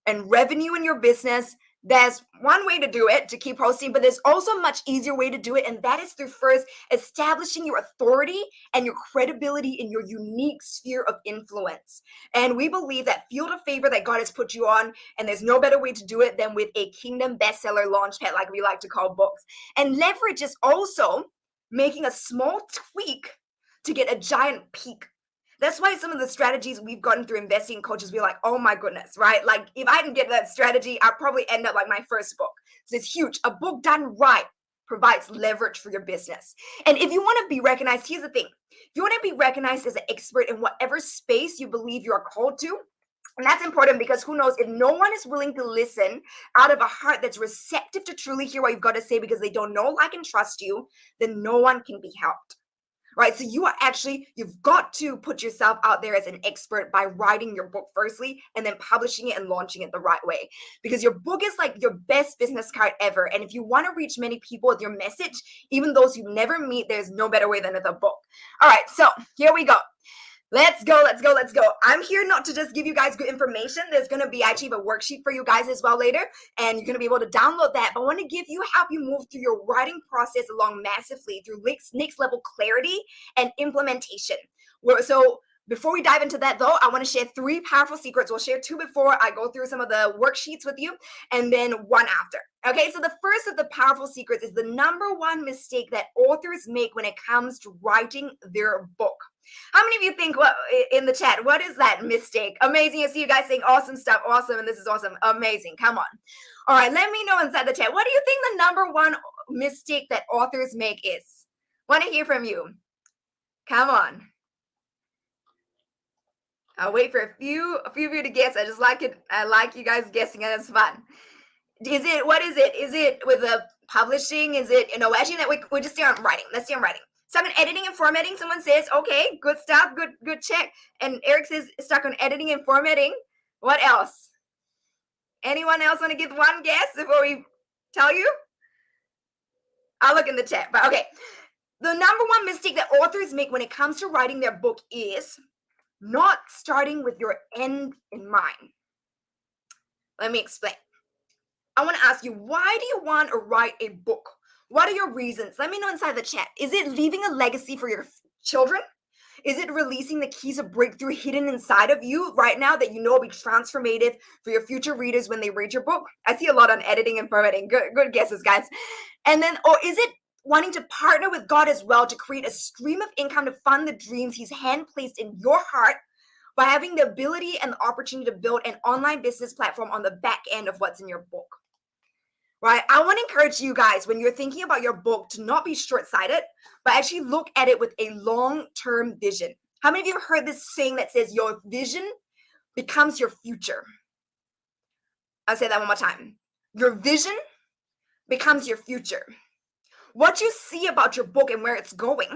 and revenue in your business, There's one way to do it, to keep posting, but there's also a much easier way to do it, and that is through first establishing your authority and your credibility in your unique sphere of influence. And we believe that field of favor that God has put you on, and there's no better way to do it than with a kingdom bestseller launchpad, like we like to call books. And leverage is also making a small tweak to get a giant peak. That's why some of the strategies we've gotten through investing coaches, we're like, oh my goodness, right? Like if I didn't get that strategy, I'd probably end up like my first book. So it's huge. A book done right provides leverage for your business. And if you want to be recognized, here's the thing. If you want to be recognized as an expert in whatever space you believe you are called to, and that's important because who knows, if no one is willing to listen out of a heart that's receptive to truly hear what you've got to say because they don't know, like, and trust you, then no one can be helped. Right? So you've got to put yourself out there as an expert by writing your book firstly, and then publishing it and launching it the right way. Because your book is like your best business card ever. And if you want to reach many people with your message, even those you never meet, there's no better way than with a book. All right, so here we go. Let's go. I'm here not to just give you guys good information. There's going to be actually a worksheet for you guys as well later, and you're going to be able to download that. But I want to help you move through your writing process along massively through next level clarity and implementation. So before we dive into that though, I want to share 3 powerful secrets. We'll share 2 before I go through some of the worksheets with you, and then 1 after. Okay, so the first of the powerful secrets is the number 1 mistake that authors make when it comes to writing their book. How many of you think in the chat, what is that mistake? Amazing. I see you guys saying awesome stuff. Awesome. And this is awesome. Amazing. Come on. All right. Let me know inside the chat. What do you think the number 1 mistake that authors make is? Want to hear from you. Come on. I'll wait for a few of you to guess. I just like it. I like you guys guessing, and it's fun. What is it? Is it with the publishing? Is it, actually that we just stay on writing. Let's stay on writing. Stuck on editing and formatting. Someone says, okay, good stuff, good check. And Eric says stuck on editing and formatting. What else? Anyone else want to give 1 guess before we tell you? I'll look in the chat. But okay, the number 1 mistake that authors make when it comes to writing their book is not starting with your end in mind. Let me explain. I want to ask you, why do you want to write a book? What are your reasons? Let me know inside the chat. Is it leaving a legacy for your children? Is it releasing the keys of breakthrough hidden inside of you right now that you know will be transformative for your future readers when they read your book? I see a lot on editing and formatting. Good guesses, guys. And then, or is it wanting to partner with God as well to create a stream of income to fund the dreams He's hand placed in your heart by having the ability and the opportunity to build an online business platform on the back end of what's in your book? Right? I want to encourage you guys, when you're thinking about your book, to not be short-sighted, but actually look at it with a long-term vision. How many of you have heard this saying that says your vision becomes your future? I'll say that one more time. Your vision becomes your future. What you see about your book and where it's going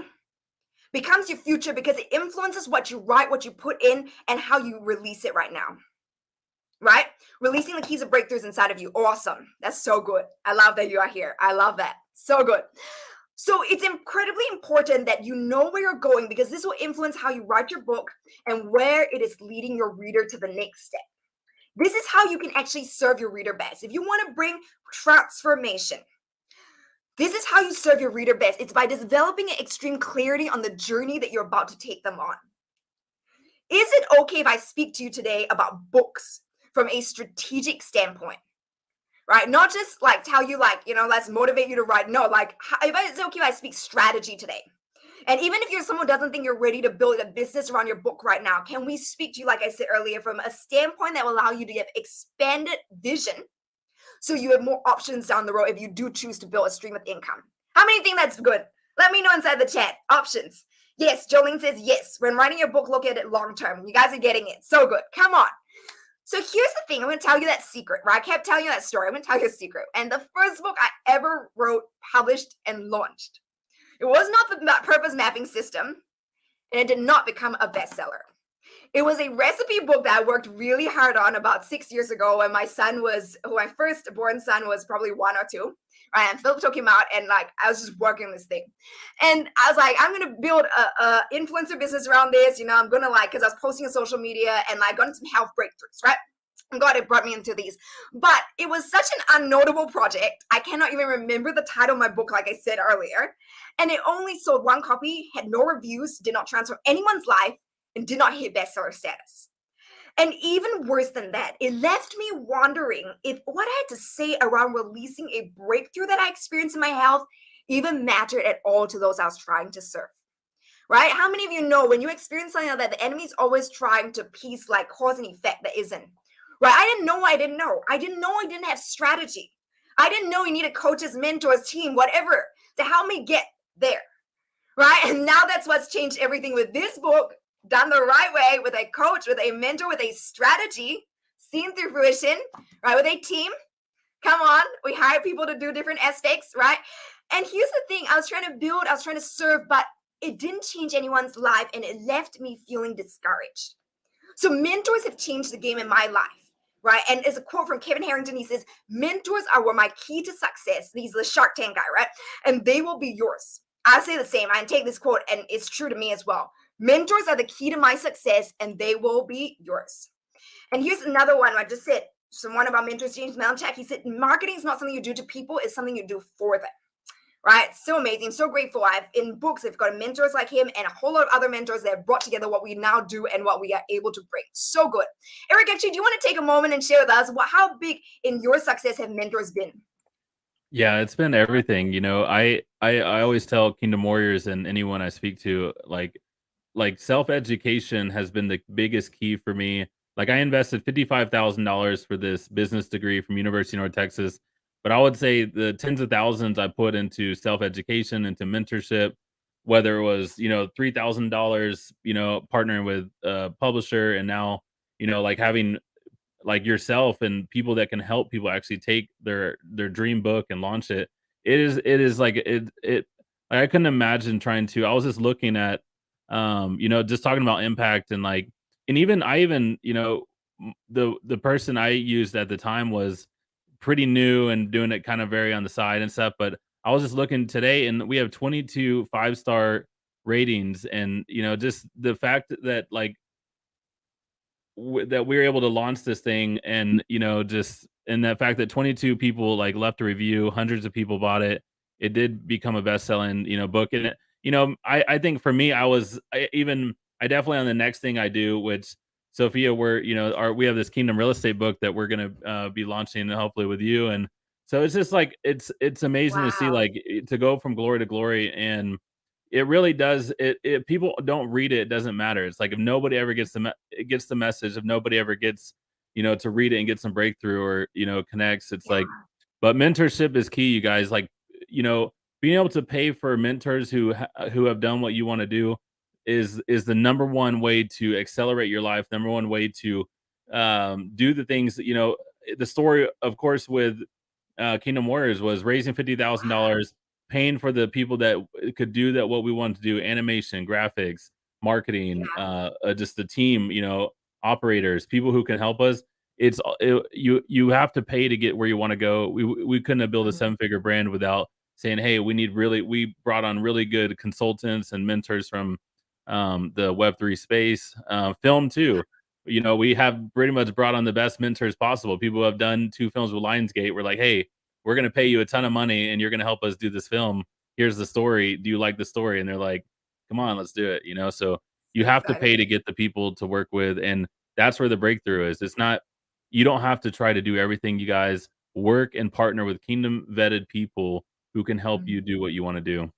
becomes your future because it influences what you write, what you put in, and how you release it right now. Right? Releasing the keys of breakthroughs inside of you. Awesome. That's so good. I love that you are here. I love that. So good. So it's incredibly important that you know where you're going, because this will influence how you write your book and where it is leading your reader to the next step. This is how you can actually serve your reader best. If you want to bring transformation, this is how you serve your reader best. It's by developing extreme clarity on the journey that you're about to take them on. Is it okay if I speak to you today about books from a strategic standpoint, right? Not just like tell you let's motivate you to write. No, it's okay if I speak strategy today. And even if you're someone who doesn't think you're ready to build a business around your book right now, can we speak to you, like I said earlier, from a standpoint that will allow you to get expanded vision so you have more options down the road if you do choose to build a stream of income? How many think that's good? Let me know inside the chat. Options. Yes, Jolene says yes. When writing your book, look at it long term. You guys are getting it. So good. Come on. So here's the thing. I'm going to tell you that secret, right? I kept telling you that story. I'm going to tell you a secret. And the first book I ever wrote, published, and launched, it was not the purpose mapping system, and it did not become a bestseller. It was a recipe book that I worked really hard on about 6 years ago when my firstborn son was probably 1 or 2. Right? And Philip took him out, and I was just working on this thing. And I was like, I'm going to build a influencer business around this. I'm going to because I was posting on social media and gotten some health breakthroughs, right? God, it brought me into these. But it was such an unnotable project. I cannot even remember the title of my book, like I said earlier. And it only sold one copy, had no reviews, did not transform anyone's life, and did not hit bestseller status. And even worse than that, it left me wondering if what I had to say around releasing a breakthrough that I experienced in my health even mattered at all to those I was trying to serve. Right? How many of you know when you experience something like that, the enemy's always trying to piece like cause and effect that isn't? Right? I didn't know I didn't know. I didn't know I didn't have strategy. I didn't know you needed coaches, mentors, team, whatever to help me get there. Right? And now that's what's changed everything with this book, done the right way, with a coach, with a mentor, with a strategy, seen through fruition, right? With a team. Come on, we hire people to do different aspects, right? And here's the thing, I was trying to build, I was trying to serve, but it didn't change anyone's life and it left me feeling discouraged. So mentors have changed the game in my life, right? And as a quote from Kevin Harrington, he says, mentors are what my key to success. He's the Shark Tank guy, right? And they will be yours. I say the same. I take this quote and it's true to me as well. Mentors are the key to my success and they will be yours. And here's another one I just said. Someone about mentors, James Melchak, he said, marketing is not something you do to people, it's something you do for them. Right? So amazing, so grateful. In books, I've got mentors like him and a whole lot of other mentors that have brought together what we now do and what we are able to bring. So good. Eric, actually, do you want to take a moment and share with us how big in your success have mentors been? Yeah, it's been everything. I always tell Kingdom Warriors and anyone I speak to, like self-education has been the biggest key for me. Like I invested $55,000 for this business degree from University of North Texas, but I would say the tens of thousands I put into self-education, into mentorship, whether it was, $3,000, partnering with a publisher and now, like having like yourself and people that can help people actually take their dream book and launch it. It is like like I couldn't imagine trying to. I was just looking at just talking about impact and like and even I even, the person I used at the time was pretty new and doing it kind of very on the side and stuff, but I was just looking today and we have 22 5-star ratings and just the fact that like that we were able to launch this thing and just and that fact that 22 people like left a review, hundreds of people bought it, it did become a best-selling book. And I think for me I definitely on the next thing I do, which Sophia, we have this Kingdom real estate book that we're going to be launching hopefully with you. And so it's just like it's amazing to see, like, to go from glory to glory. And it really does. It people don't read it, it doesn't matter. It's like if nobody ever gets gets the message, if nobody ever gets, to read it and get some breakthrough or, connects, it's like, but mentorship is key, you guys. Like, being able to pay for mentors who have done what you want to do is the number one way to accelerate your life, number one way to do the things that, the story, of course, with Kingdom Warriors was raising $50,000, paying for the people that could do that, what we wanted to do, animation, graphics, marketing, just the team, operators, people who can help us. You have to pay to get where you want to go. We couldn't have built a 7-figure brand without saying, hey, we brought on really good consultants and mentors from the Web3 space, film too. We have pretty much brought on the best mentors possible. People who have done 2 films with Lionsgate. We're like, hey, we're going to pay you a ton of money and you're going to help us do this film. Here's the story. Do you like the story? And they're like, come on, let's do it. So you have to pay to get the people to work with. And that's where the breakthrough is. It's not, you don't have to try to do everything. You guys work and partner with Kingdom vetted people who can help you do what you want to do.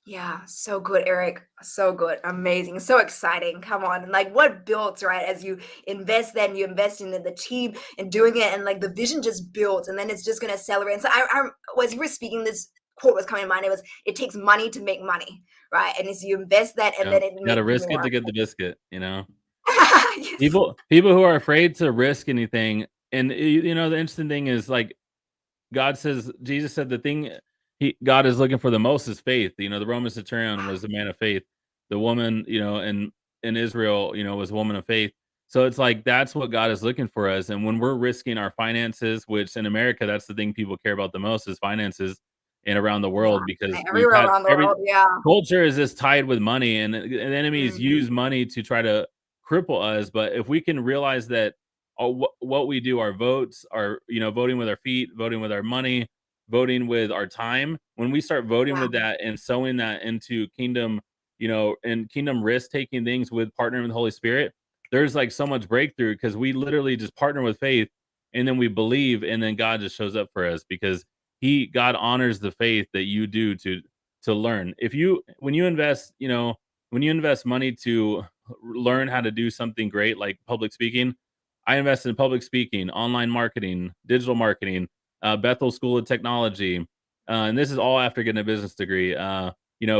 Yeah, so good, Eric. So good. Amazing. So exciting. Come on. And like what builds, right? As you invest, then you invest in the team and doing it, and like the vision just builds, and then it's just going to accelerate. And so as you were speaking, this quote was coming to mind. It takes money to make money, right? And as you invest that, and then it you got to makes risk more. it to get the biscuit, Yes. People who are afraid to risk anything. And the interesting thing is, like, Jesus said the thing God is looking for the most is faith. The Roman centurion was a man of faith. The woman, in Israel, was a woman of faith. So it's like that's what God is looking for us. And when we're risking our finances, which in America, that's the thing people care about the most is finances, and around the world, because Everywhere around the world, yeah. culture is just tied with money, and the enemies use money to try to cripple us. But if we can realize that what we do, our votes, our, voting with our feet, voting with our money, voting with our time. When we start voting with that and sowing that into kingdom, and kingdom risk taking things with partnering with the Holy Spirit, there's like so much breakthrough because we literally just partner with faith and then we believe and then God just shows up for us because God honors the faith that you do to learn. When you invest, when you invest money to learn how to do something great like public speaking, I invested in public speaking, online marketing, digital marketing, Bethel School of Technology, and this is all after getting a business degree.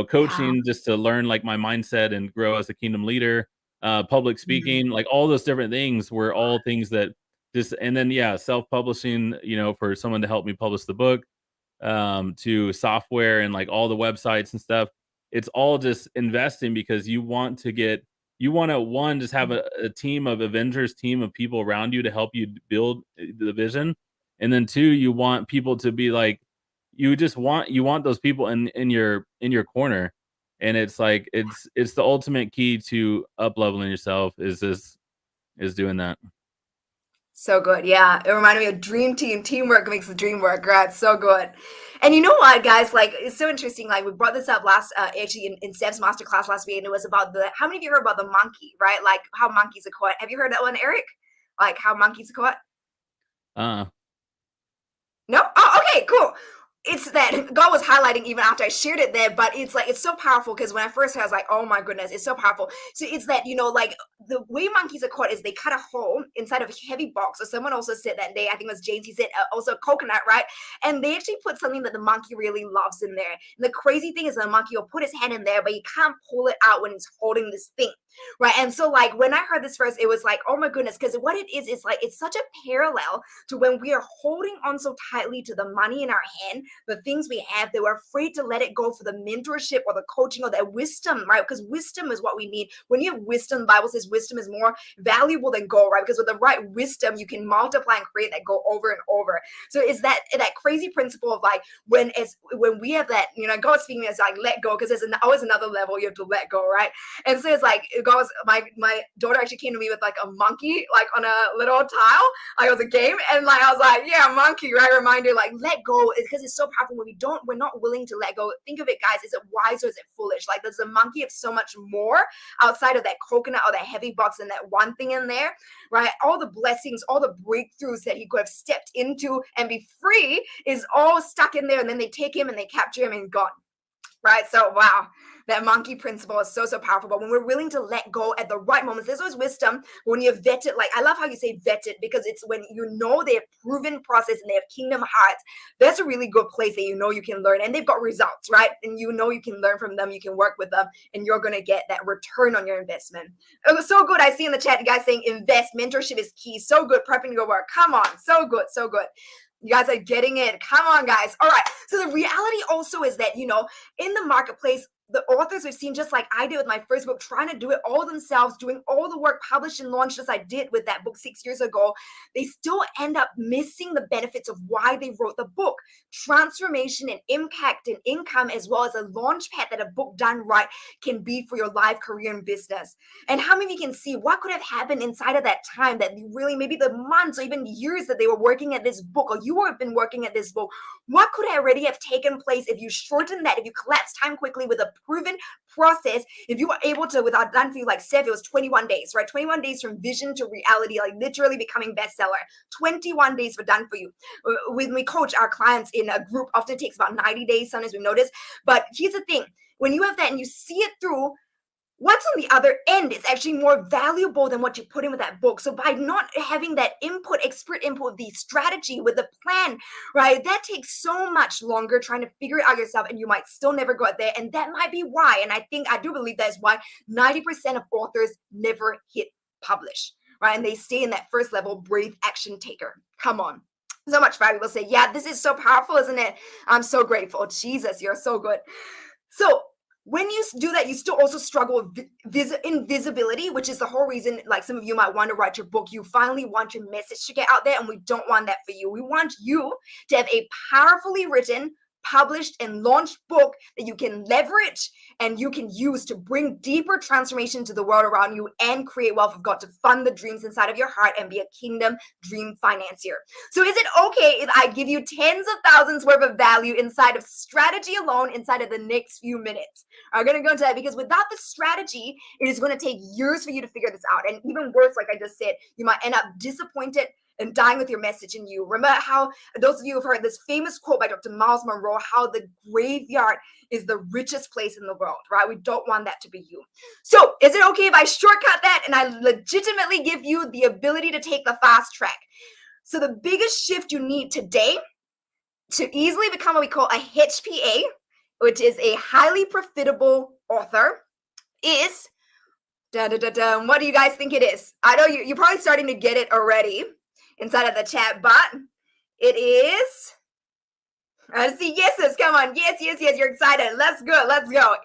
Coaching just to learn like my mindset and grow as a kingdom leader. Public speaking, like all those different things were all things that just, and then self-publishing, for someone to help me publish the book, to software and like all the websites and stuff. It's all just investing because you want to one just have a team of Avengers, team of people around you to help you build the vision, and then two, you want people to be like, you want those people in your corner, and it's like it's the ultimate key to up leveling yourself is doing that. So good. Yeah. It reminded me of dream team. Teamwork makes the dream work, right? So good. And you know what, guys? Like, it's so interesting. Like, we brought this up actually in Steph's masterclass last week, and it was about how many of you heard about the monkey, right? Like, how monkeys are caught. Have you heard that one, Eric? Like, how monkeys are caught? No? Oh, okay, cool. It's that God was highlighting even after I shared it there, but it's like, it's so powerful because when I first heard, I was like, oh my goodness, it's so powerful. So it's that, like the way monkeys are caught is they cut a hole inside of a heavy box. Or someone also said that day, I think it was James, he said also coconut, right? And they actually put something that the monkey really loves in there. And the crazy thing is the monkey will put his hand in there, but he can't pull it out when he's holding this thing, right? And so like when I heard this first, it was like, oh my goodness, because what it is like, it's such a parallel to when we are holding on so tightly to the money in our hand, the things we have, that we're afraid to let it go for the mentorship or the coaching or that wisdom, right? Because wisdom is what we need. When you have wisdom, the Bible says wisdom is more valuable than gold, right? Because with the right wisdom, you can multiply and create that gold over and over. So it's that crazy principle of like when we have that, God speaking as like let go, because there's always another level you have to let go, right? And so it's like my daughter actually came to me with like a monkey like on a little tile, like it was a game, and like I was like, yeah, monkey, right? Reminder, like let go, because it's so powerful. When we're not willing to let go. Think of it, guys. Is it wise or is it foolish? Like, does the monkey have so much more outside of that coconut or that heavy box and that one thing in there, right? All the blessings, all the breakthroughs that he could have stepped into and be free is all stuck in there. And then they take him and they capture him and gone. Right? So, wow, that monkey principle is so, so powerful. But when we're willing to let go at the right moments, there's always wisdom when you vet it. Like, I love how you say vet it, because it's when they have proven process and they have kingdom hearts. That's a really good place that you can learn, and they've got results, right? And you can learn from them, you can work with them, and you're going to get that return on your investment. It was so good. I see in the chat, you guys saying invest, mentorship is key. So good. Prepping to go work. Come on. So good. So good. You guys are getting it. Come on, guys. All right. So the reality also is that, in the marketplace, the authors we've seen, just like I did with my first book, trying to do it all themselves, doing all the work, published and launched as I did with that book 6 years ago, they still end up missing the benefits of why they wrote the book. Transformation and impact and income, as well as a launch pad that a book done right can be for your life, career, and business. And how many of you can see what could have happened inside of that time, that really maybe the months or even years that they were working at this book, or you have been working at this book, what could already have taken place if you shortened that, if you collapsed time quickly with a proven process, if you were able to, without done for you, like Steph, it was 21 days, right? 21 days from vision to reality, like literally becoming bestseller. 21 days for done for you. When we coach our clients in a group, often takes about 90 days, sometimes we've noticed. But here's the thing, when you have that and you see it through, what's on the other end is actually more valuable than what you put in with that book. So by not having that expert input, the strategy with the plan, right, that takes so much longer trying to figure it out yourself, and you might still never go out there. And that might be why, and I do believe that is why 90% of authors never hit publish, right? And they stay in that first level, breathe, action taker. Come on. So much fire. People say, yeah, this is so powerful, isn't it? I'm so grateful. Jesus, you're so good. So when you do that, you still also struggle with invisibility, which is the whole reason, like some of you might want to write your book. You finally want your message to get out there, and we don't want that for you. We want you to have a powerfully written, published and launched book that you can leverage and you can use to bring deeper transformation to the world around you and create wealth of God to fund the dreams inside of your heart and be a kingdom dream financier. So is it okay if I give you tens of thousands worth of value inside of strategy alone inside of the next few minutes? I'm going to go into that because without the strategy, it is going to take years for you to figure this out. And even worse, like I just said, you might end up disappointed and dying with your message in you. Remember how those of you who have heard this famous quote by Dr. Miles Monroe, how the graveyard is the richest place in the world, right? We don't want that to be you. So is it okay if I shortcut that and I legitimately give you the ability to take the fast track? So the biggest shift you need today to easily become what we call a HPA, which is a highly profitable author, is, what do you guys think it is? I know you're probably starting to get it already inside of the chat, but it is, I see yeses, come on, yes, you're excited, let's go.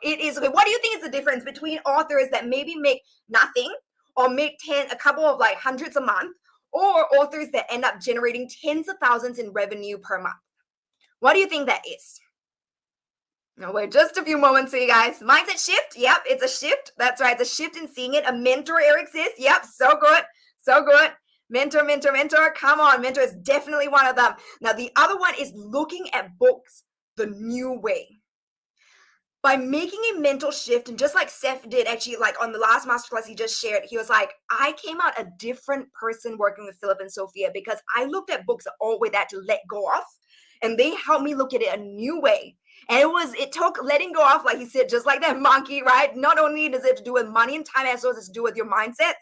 It is, okay, what do you think is the difference between authors that maybe make nothing or make a couple of like hundreds a month, or authors that end up generating tens of thousands in revenue per month? What do you think that is? No, wait just a few moments for you guys. Mindset shift. Yep, it's a shift. That's right. It's a shift in seeing it. A mentor, Eric says. Yep, so good. Mentor. Come on, mentor is definitely one of them. Now, the other one is looking at books the new way. By making a mental shift, and just like Seth did actually, like on the last masterclass he just shared, he was like, I came out a different person working with Philip and Sophia because I looked at books all the way that to let go of, and they helped me look at it a new way. And it took letting go of, like he said, just like that monkey, right? Not only does it have to do with money and time, as well as to do with your mindsets.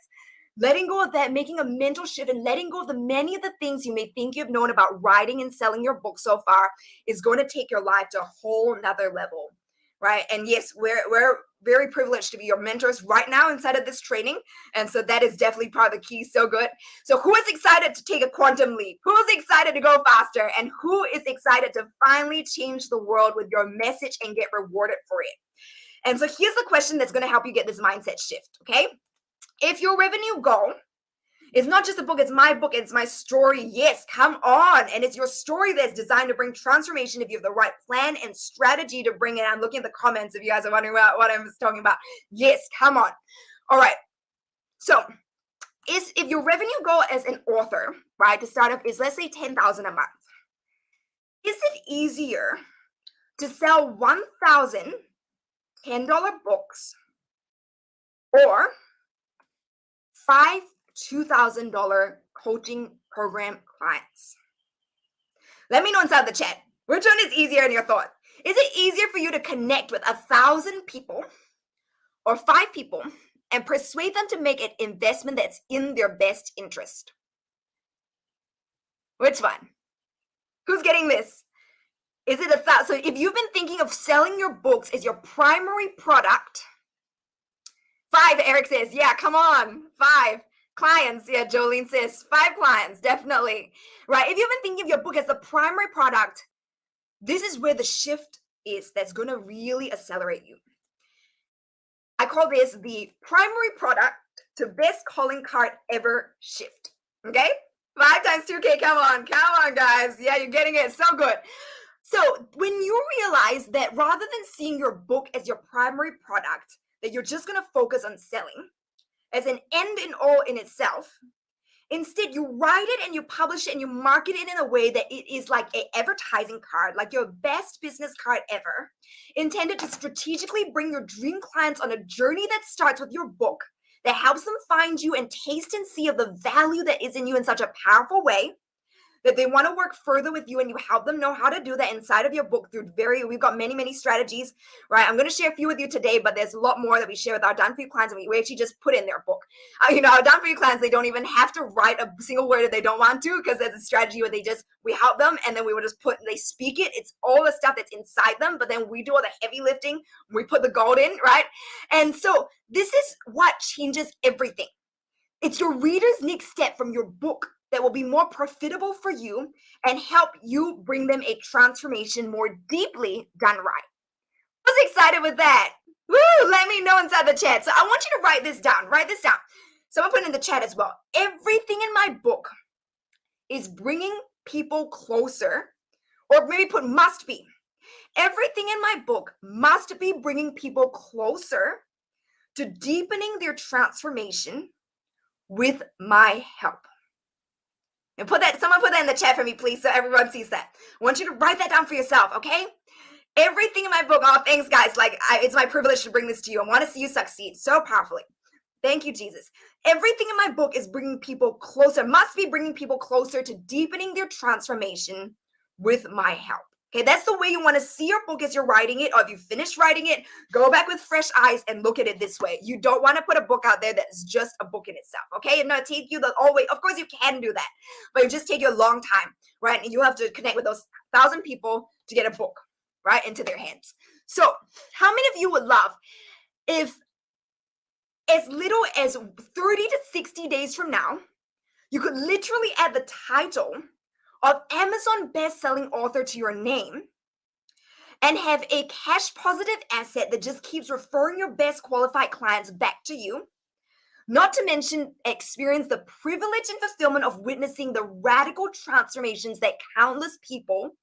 Letting go of that, making a mental shift, and letting go of the many of the things you may think you've known about writing and selling your book so far is going to take your life to a whole nother level, right? And yes, we're very privileged to be your mentors right now inside of this training. And so that is definitely part of the key. So good. So who is excited to take a quantum leap? Who's excited to go faster? And who is excited to finally change the world with your message and get rewarded for it? And so here's the question that's going to help you get this mindset shift, okay? If your revenue goal is not just a book, it's my book, it's my story. Yes, come on. And it's your story that's designed to bring transformation if you have the right plan and strategy to bring it. I'm looking at the comments if you guys are wondering about what I'm talking about. Yes, come on. All right. So if your revenue goal as an author, right, to start off is, let's say, $10,000 a month, is it easier to sell 1,000 $10 books or 5 $2,000 coaching program clients? Let me know inside the chat. Which one is easier in your thought? Is it easier for you to connect with 1,000 people or 5 people and persuade them to make an investment that's in their best interest? Which one? Who's getting this? Is it 1,000? So if you've been thinking of selling your books as your primary product, 5, Eric says, yeah, come on, 5 clients. Yeah, Jolene says 5 clients, definitely. Right, if you've been thinking of your book as the primary product, this is where the shift is that's going to really accelerate you. I call this the primary product to best calling card ever shift, okay? 5 times 2K, come on, guys. Yeah, you're getting it, so good. So when you realize that rather than seeing your book as your primary product, that you're just going to focus on selling as an end in all in itself, instead you write it and you publish it and you market it in a way that it is like an advertising card, like your best business card ever, intended to strategically bring your dream clients on a journey that starts with your book, that helps them find you and taste and see of the value that is in you in such a powerful way that they want to work further with you, and you help them know how to do that inside of your book through we've got many strategies, right? I'm going to share a few with you today, but there's a lot more that we share with our Done For You clients, and we actually just put in their book. Our Done For You clients, they don't even have to write a single word that they don't want to, because there's a strategy where we help them, and then we will just they speak it. It's all the stuff that's inside them, but then we do all the heavy lifting. We put the gold in, right? And so this is what changes everything. It's your reader's next step from your book that will be more profitable for you and help you bring them a transformation more deeply done right. Who's excited with that? Woo! Let me know inside the chat. So I want you to write this down. Someone put it in the chat as well. Everything in my book is bringing people closer, or maybe put must be. Everything in my book must be bringing people closer to deepening their transformation with my help. And someone put that in the chat for me, please, so everyone sees that. I want you to write that down for yourself, okay? Everything in my book, oh, thanks, guys. It's my privilege to bring this to you. I want to see you succeed so powerfully. Thank you, Jesus. Everything in my book is bringing people closer, must be bringing people closer to deepening their transformation with my help. Okay, that's the way you want to see your book as you're writing it, or if you finish writing it, go back with fresh eyes and look at it this way. You don't want to put a book out there that's just a book in itself, okay? And not take you the whole way. Of course, you can do that, but it just take you a long time, right? And you have to connect with those 1,000 people to get a book, right, into their hands. So how many of you would love if as little as 30 to 60 days from now, you could literally add the title of Amazon best-selling author to your name and have a cash positive asset that just keeps referring your best qualified clients back to you, not to mention experience the privilege and fulfillment of witnessing the radical transformations that countless people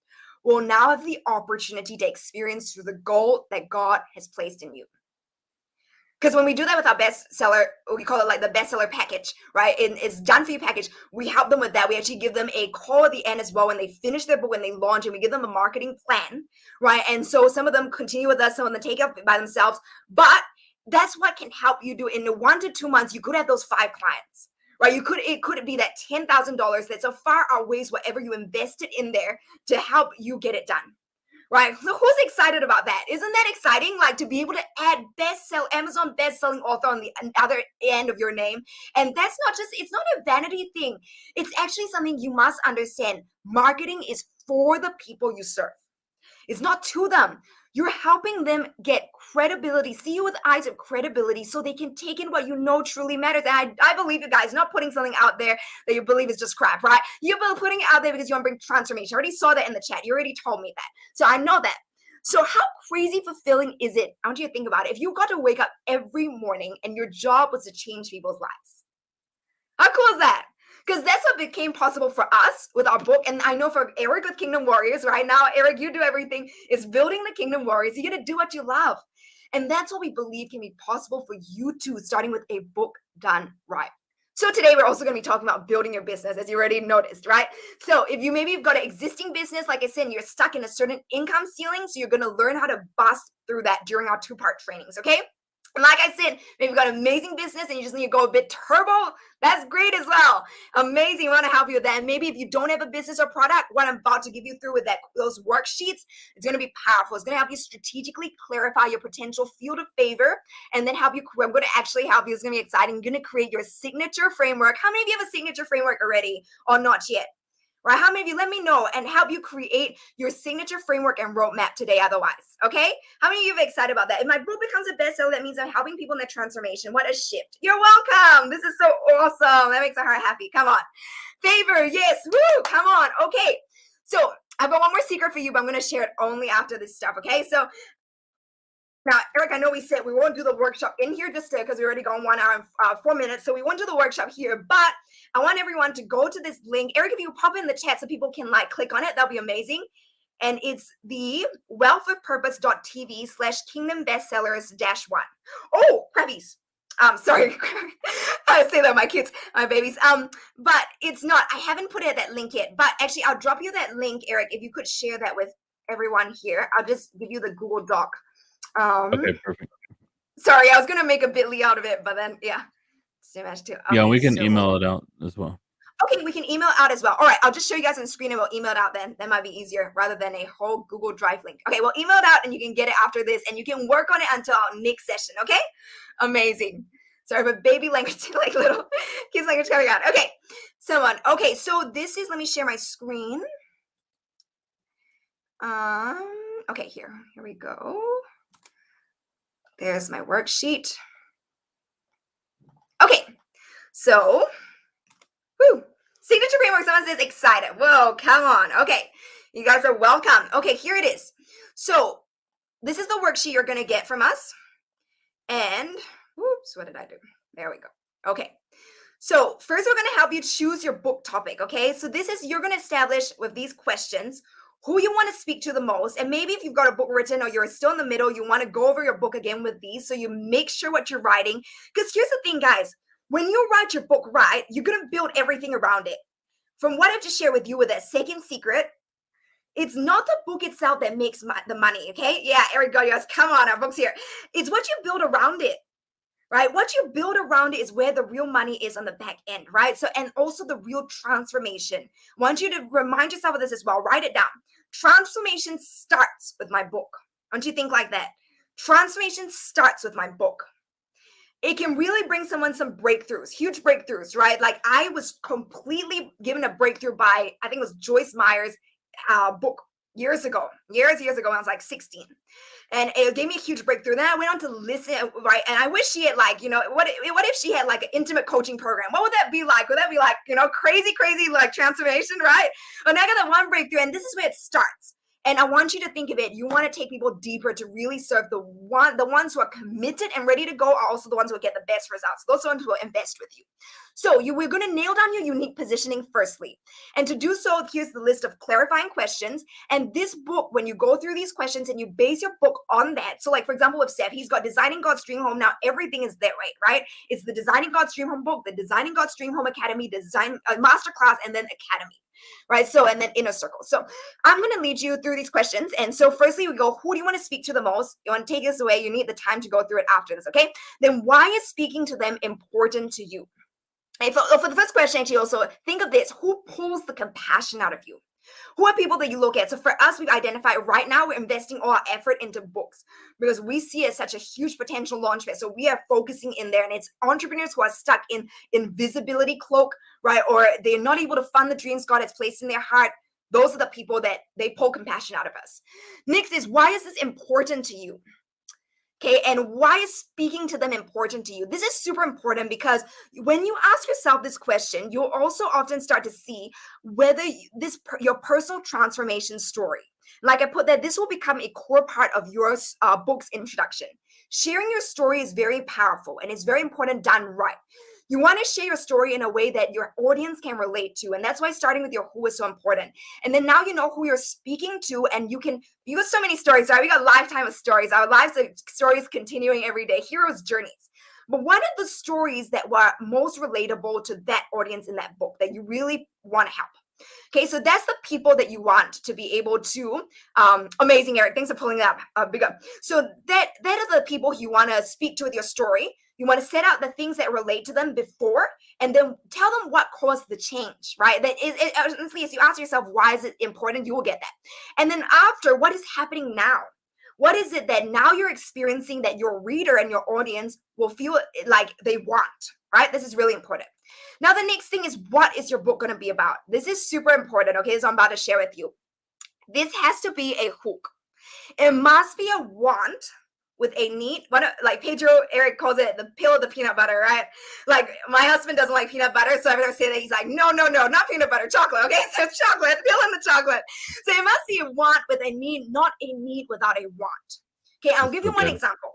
will now have the opportunity to experience through the goal that God has placed in you. Because when we do that with our bestseller, we call it like the bestseller package, right? It's done for you package. We help them with that. We actually give them a call at the end as well when they finish their book, when they launch, and we give them a marketing plan, right? And so some of them continue with us, some of them take up by themselves. But that's what can help you do. In 1 to 2 months, you could have those 5 clients, right? It could be that $10,000 that so far outweighs whatever you invested in there to help you get it done. Right? So who's excited about that? Isn't that exciting? Like to be able to add Amazon best-selling author on the other end of your name. And that's it's not a vanity thing. It's actually something you must understand. Marketing is for the people you serve. It's not to them. You're helping them get credibility, see you with eyes of credibility so they can take in what you know truly matters. And I believe you guys, not putting something out there that you believe is just crap, right? You're putting it out there because you want to bring transformation. I already saw that in the chat. You already told me that. So I know that. So how crazy fulfilling is it? I want you to think about it. If you got to wake up every morning and your job was to change people's lives. How cool is that? Because that's what became possible for us with our book. And I know for Eric with Kingdom Warriors, right now, Eric, you do everything. It's building the Kingdom Warriors. You get to do what you love. And that's what we believe can be possible for you too, starting with a book done right. So today we're also going to be talking about building your business, as you already noticed, right? So if you've got an existing business, like I said, and you're stuck in a certain income ceiling, so you're going to learn how to bust through that during our 2-part trainings, okay? And like I said, maybe you've got an amazing business and you just need to go a bit turbo. That's great as well. Amazing. We want to help you with that. And maybe if you don't have a business or product, what I'm about to give you through with those worksheets, it's going to be powerful. It's going to help you strategically clarify your potential field of favor and then I'm going to actually help you. It's going to be exciting. You're going to create your signature framework. How many of you have a signature framework already or not yet? Right? How many of you, let me know and help you create your signature framework and roadmap today otherwise, okay? How many of you are excited about that? If my book becomes a bestseller, that means I'm helping people in their transformation. What a shift. You're welcome. This is so awesome. That makes my heart happy. Come on. Favor, yes. Woo, come on. Okay. So I've got one more secret for you, but I'm going to share it only after this stuff, okay? So now, Eric, I know we said we won't do the workshop in here just because we already gone 1 hour and 4 minutes. So we won't do the workshop here, but I want everyone to go to this link. Eric, if you pop in the chat so people can click on it, that'll be amazing. And it's the wealthofpurpose.tv/kingdom bestsellers-1. Oh, puppies. Sorry. I say that, my kids, my babies. But it's not, I haven't put it that link yet, but actually I'll drop you that link, Eric, if you could share that with everyone here. I'll just give you the Google Doc. Okay, perfect. Sorry, I was gonna make a bit.ly out of it, but then yeah, okay, yeah, we can email it out as well. Okay, we can email out as well. All right, I'll just show you guys on the screen and we'll email it out then. That might be easier rather than a whole Google Drive link. Okay, we'll email it out and you can get it after this and you can work on it until our next session. Okay, amazing. Sorry, but baby language, like little kids language coming out. Okay, okay, so this is, let me share my screen. Okay, here we go. There's my worksheet. Okay, so, signature framework, someone says excited. Whoa, come on. Okay, you guys are welcome. Okay, here it is. So, this is the worksheet you're going to get from us. And, whoops, what did I do? There we go. Okay, so first we're going to help you choose your book topic, okay? So this is, you're going to establish with these questions, who you want to speak to the most. And maybe if you've got a book written or you're still in the middle, you want to go over your book again with these. So you make sure what you're writing. Because here's the thing, guys, when you write your book right, you're going to build everything around it. From what I've just shared with you with that second secret, it's not the book itself that makes the money, okay? Yeah, Eric got yours. Come on, our book's here. It's what you build around it, right? What you build around it is where the real money is on the back end, right? So, and also the real transformation. I want you to remind yourself of this as well. Write it down. Transformation starts with my book. I want you to think like that. Transformation starts with my book. It can really bring someone some breakthroughs, huge breakthroughs, right? Like I was completely given a breakthrough by, I think it was Joyce Meyer's book years ago when I was like 16. And it gave me a huge breakthrough. Then I went on to listen, right? And I wish she had like, what if she had like an intimate coaching program? What would that be like? Would that be like, crazy like transformation, right? And I got that one breakthrough, and this is where it starts. And I want you to think of it. You want to take people deeper to really serve the ones who are committed and ready to go are also the ones who will get the best results. Those are the ones who will invest with you. So we're going to nail down your unique positioning firstly. And to do so, here's the list of clarifying questions. And this book, when you go through these questions and you base your book on that. So like, for example, with Seth, he's got Designing God's Dream Home. Now everything is there, right? It's the Designing God's Dream Home book, the Designing God's Dream Home Academy, Design Masterclass, and then Academy. Right. So, and then Inner Circle. So I'm going to lead you through these questions. And so firstly, we go, who do you want to speak to the most? You want to take this away. You need the time to go through it after this. Okay. Then why is speaking to them important to you? And for the first question, actually also think of this. Who pulls the compassion out of you? Who are people that you look at? So for us, we've identified right now we're investing all our effort into books because we see it as such a huge potential launchpad. So we are focusing in there, and it's entrepreneurs who are stuck in invisibility cloak, right? Or they're not able to fund the dreams God has placed in their heart. Those are the people that they pull compassion out of us. Next is, why is this important to you? Okay, and why is speaking to them important to you? This is super important because when you ask yourself this question, you'll also often start to see whether your personal transformation story, like I put that, this will become a core part of your book's introduction. Sharing your story is very powerful and it's very important done right. You want to share your story in a way that your audience can relate to. And that's why starting with your who is so important. And then now you know who you're speaking to, and you got so many stories, right? We got a lifetime of stories. Our lives are stories continuing every day, heroes' journeys. But what are the stories that were most relatable to that audience in that book that you really want to help? Okay, so that's the people that you want to be able to, amazing, Eric, thanks for pulling that up, big up. So that are the people you want to speak to with your story. You want to set out the things that relate to them before, and then tell them what caused the change, right? That is, honestly, as you ask yourself, why is it important? You will get that. And then after, what is happening now? What is it that now you're experiencing that your reader and your audience will feel like they want, right? This is really important. Now, the next thing is, what is your book going to be about? This is super important, okay? So I'm about to share with you. This has to be a hook. It must be a want with a need, like Pedro, Eric calls it the pill of the peanut butter, right? Like my husband doesn't like peanut butter, so every time I say that, he's like, no, not peanut butter, chocolate, okay? So chocolate, pill in the chocolate. So it must be a want with a need, not a need without a want. Okay, I'll give you one example.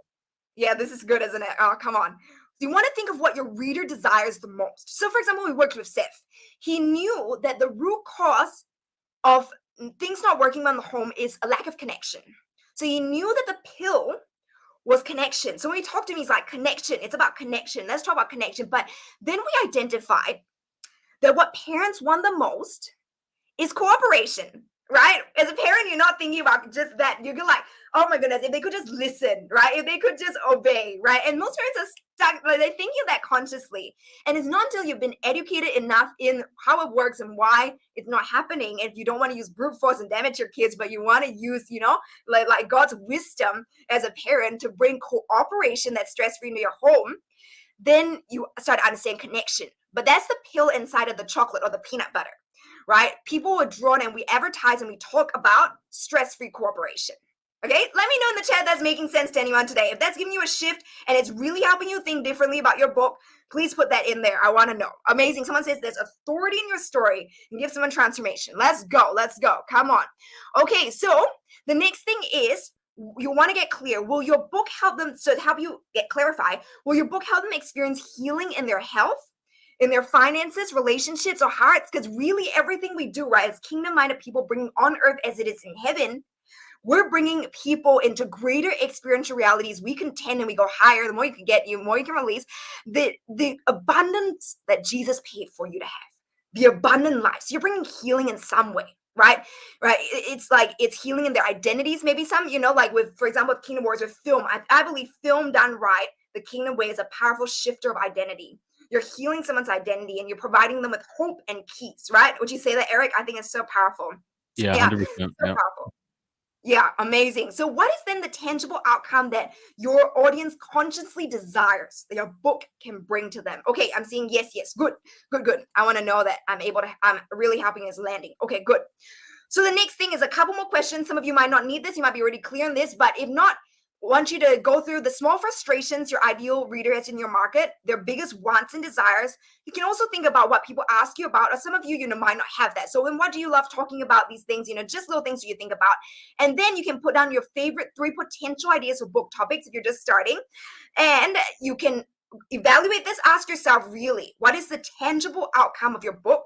Yeah, this is good, isn't it? Oh, come on. You want to think of what your reader desires the most. So for example, we worked with Seth. He knew that the root cause of things not working on the home is a lack of connection. So he knew that the pill was connection. So when we talked to him, he's like, connection, it's about connection. Let's talk about connection. But then we identified that what parents want the most is cooperation, right? As a parent, you're not thinking about just that. You're like, oh my goodness, if they could just listen, right? If they could just obey, right? And most parents are stuck, like, they're thinking of that consciously. And it's not until you've been educated enough in how it works and why it's not happening. If you don't want to use brute force and damage your kids, but you want to use, like God's wisdom as a parent to bring cooperation that's stress-free into your home, then you start to understand connection. But that's the pill inside of the chocolate or the peanut butter, right? People are drawn and we advertise and we talk about stress-free cooperation. Okay, let me know in the chat if that's making sense to anyone today. If that's giving you a shift and it's really helping you think differently about your book, please put that in there. I want to know. Amazing. Someone says there's authority in your story and give someone transformation. Let's go. Come on. Okay, so the next thing is you want to get clear. Will your book help them, so to help you get clarified, will your book help them experience healing in their health, in their finances, relationships, or hearts. Because really everything we do, right, as kingdom-minded people bringing on earth as it is in heaven, we're bringing people into greater experiential realities. We contend and we go higher. The more you can get, the more you can release. The abundance that Jesus paid for you to have, the abundant life. So you're bringing healing in some way, right? Right. It's like it's healing in their identities. Maybe some, like with, for example, with Kingdom Wars with film. I believe film done right, the Kingdom way is a powerful shifter of identity. You're healing someone's identity and you're providing them with hope and peace, right? Would you say that, Eric? I think it's so powerful. Yeah, Yeah, 100%. so Yeah. powerful. Yeah, amazing. So what is then the tangible outcome that your audience consciously desires that your book can bring to them? Okay, I'm seeing yes, yes. Good. I want to know that I'm really helping is landing. Okay, good. So the next thing is a couple more questions. Some of you might not need this. You might be already clear on this, but if not, I want you to go through the small frustrations your ideal reader has in your market, their biggest wants and desires. You can also think about what people ask you about, or some of you, might not have that. So in what do you love talking about these things, just little things you think about. And then you can put down your favorite 3 potential ideas for book topics if you're just starting. And you can evaluate this, ask yourself, really, what is the tangible outcome of your book?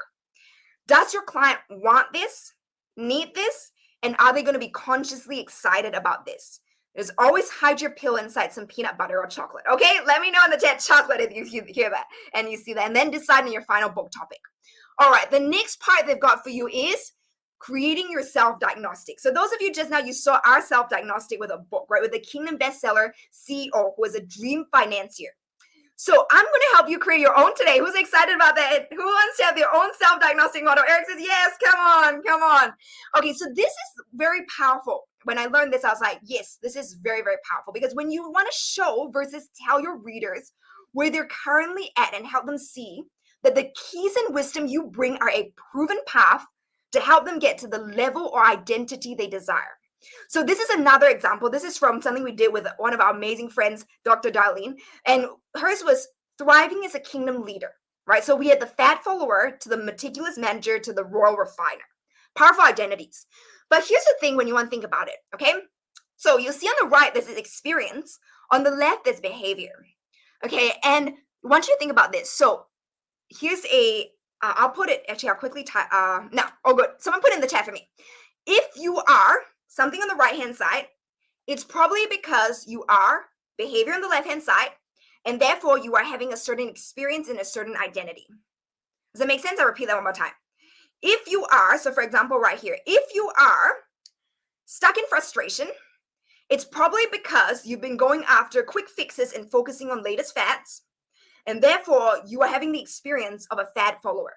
Does your client want this, need this? And are they going to be consciously excited about this? There's always hide your pill inside some peanut butter or chocolate. Okay, let me know in the chat chocolate if you hear that and you see that, and then decide on your final book topic. All right, the next part they've got for you is creating your self-diagnostic. So those of you just now, you saw our self-diagnostic with a book, right? With the Kingdom Bestseller CEO who was a dream financier. So I'm going to help you create your own today. Who's excited about that? Who wants to have their own self-diagnostic model? Eric says, yes, come on. Okay, so this is very powerful. When I learned this, I was like, yes, this is very, very powerful, because when you want to show versus tell your readers where they're currently at and help them see that the keys and wisdom you bring are a proven path to help them get to the level or identity they desire. So this is another example. This is from something we did with one of our amazing friends, Dr. Darlene, and hers was thriving as a kingdom leader, right? So we had the fat follower to the meticulous manager to the royal refiner. Powerful identities. But here's the thing when you want to think about it, okay? So you'll see on the right, there's experience. On the left, there's behavior, okay? And I want you to think about this. So here's I'll put it, actually, I'll quickly type, no, oh good. Someone put it in the chat for me. If you are something on the right-hand side, it's probably because you are behavior on the left-hand side, and therefore you are having a certain experience and a certain identity. Does that make sense? I'll repeat that one more time. If you are, so for example, right here, if you are stuck in frustration, it's probably because you've been going after quick fixes and focusing on latest fads, and therefore you are having the experience of a fad follower.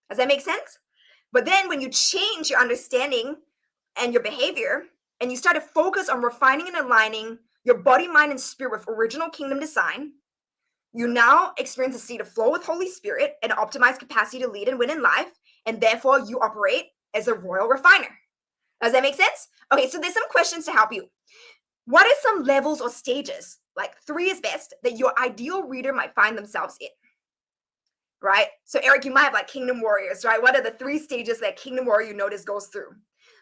Does that make sense? But then when you change your understanding and your behavior, and you start to focus on refining and aligning your body, mind, and spirit with original kingdom design, you now experience a state of flow with Holy Spirit and optimized capacity to lead and win in life, and therefore you operate as a royal refiner. Does that make sense? Okay, so there's some questions to help you. What are some levels or stages, like 3 is best, that your ideal reader might find themselves in? Right? So Eric, you might have like Kingdom Warriors, right? What are the 3 stages that Kingdom Warrior you notice goes through?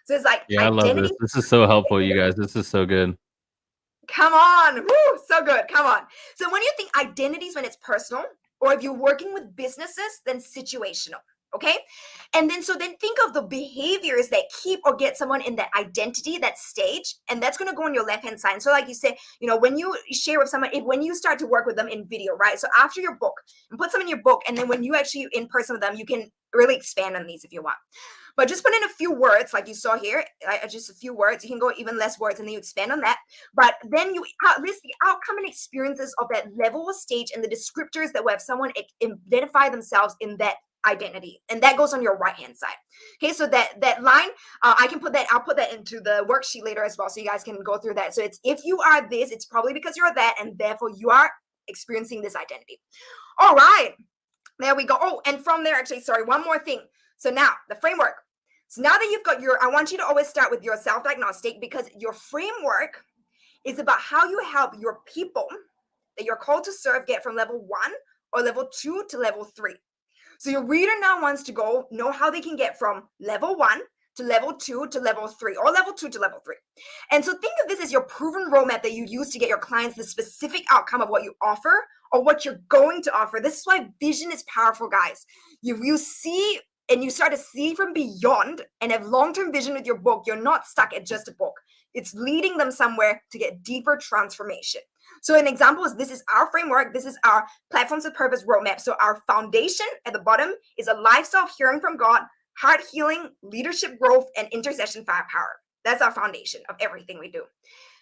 So it's like Yeah, identity. I love this. This is so helpful, you guys. This is so good. Come on. Woo, so good. Come on. So when you think identities, when it's personal, or if you're working with businesses, then situational. Okay. And then think of the behaviors that keep or get someone in that identity, that stage, and that's going to go on your left-hand side. So like you say, when you share with someone, when you start to work with them in video, right? So after your book, and put some in your book, and then when you actually in person with them, you can really expand on these if you want. But just put in a few words like you saw here, just a few words. You can go even less words and then you expand on that. But then you list the outcome and experiences of that level or stage and the descriptors that will have someone identify themselves in that identity. And that goes on your right-hand side. Okay, so that line, I'll put that into the worksheet later as well so you guys can go through that. So it's if you are this, it's probably because you're that, and therefore you are experiencing this identity. All right, there we go. Oh, and from there, actually, sorry, one more thing. So now the framework. So now that you've got I want you to always start with your self-diagnostic, because your framework is about how you help your people that you're called to serve get from level 1 or level 2 to level 3. So your reader now wants to know how they can get from level 1 to level 2 to level 3, or level 2 to level 3. And so think of this as your proven roadmap that you use to get your clients the specific outcome of what you offer or what you're going to offer. This is why vision is powerful, guys. You see and you start to see from beyond and have long-term vision with your book, you're not stuck at just a book. It's leading them somewhere to get deeper transformation. So an example is, this is our framework. This is our platforms of purpose roadmap. So our foundation at the bottom is a lifestyle of hearing from God, heart healing, leadership growth, and intercession firepower. That's our foundation of everything we do.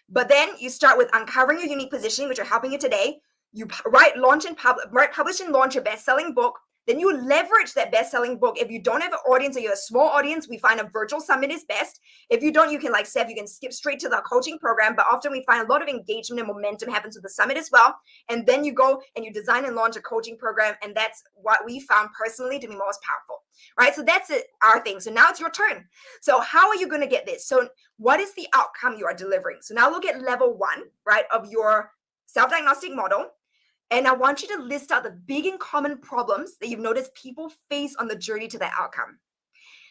But then you start with uncovering your unique positioning, which are helping you today. You publish and launch a best-selling book. Then you leverage that best-selling book. If you don't have an audience or you have a small audience, we find a virtual summit is best. If you don't, you can, like Steph, you can skip straight to the coaching program. But often we find a lot of engagement and momentum happens with the summit as well. And then you go and you design and launch a coaching program. And that's what we found personally to be most powerful, right? So that's our thing. So now it's your turn. So how are you going to get this? So what is the outcome you are delivering? So now look at level 1, right, of your self-diagnostic model. And I want you to list out the big and common problems that you've noticed people face on the journey to that outcome.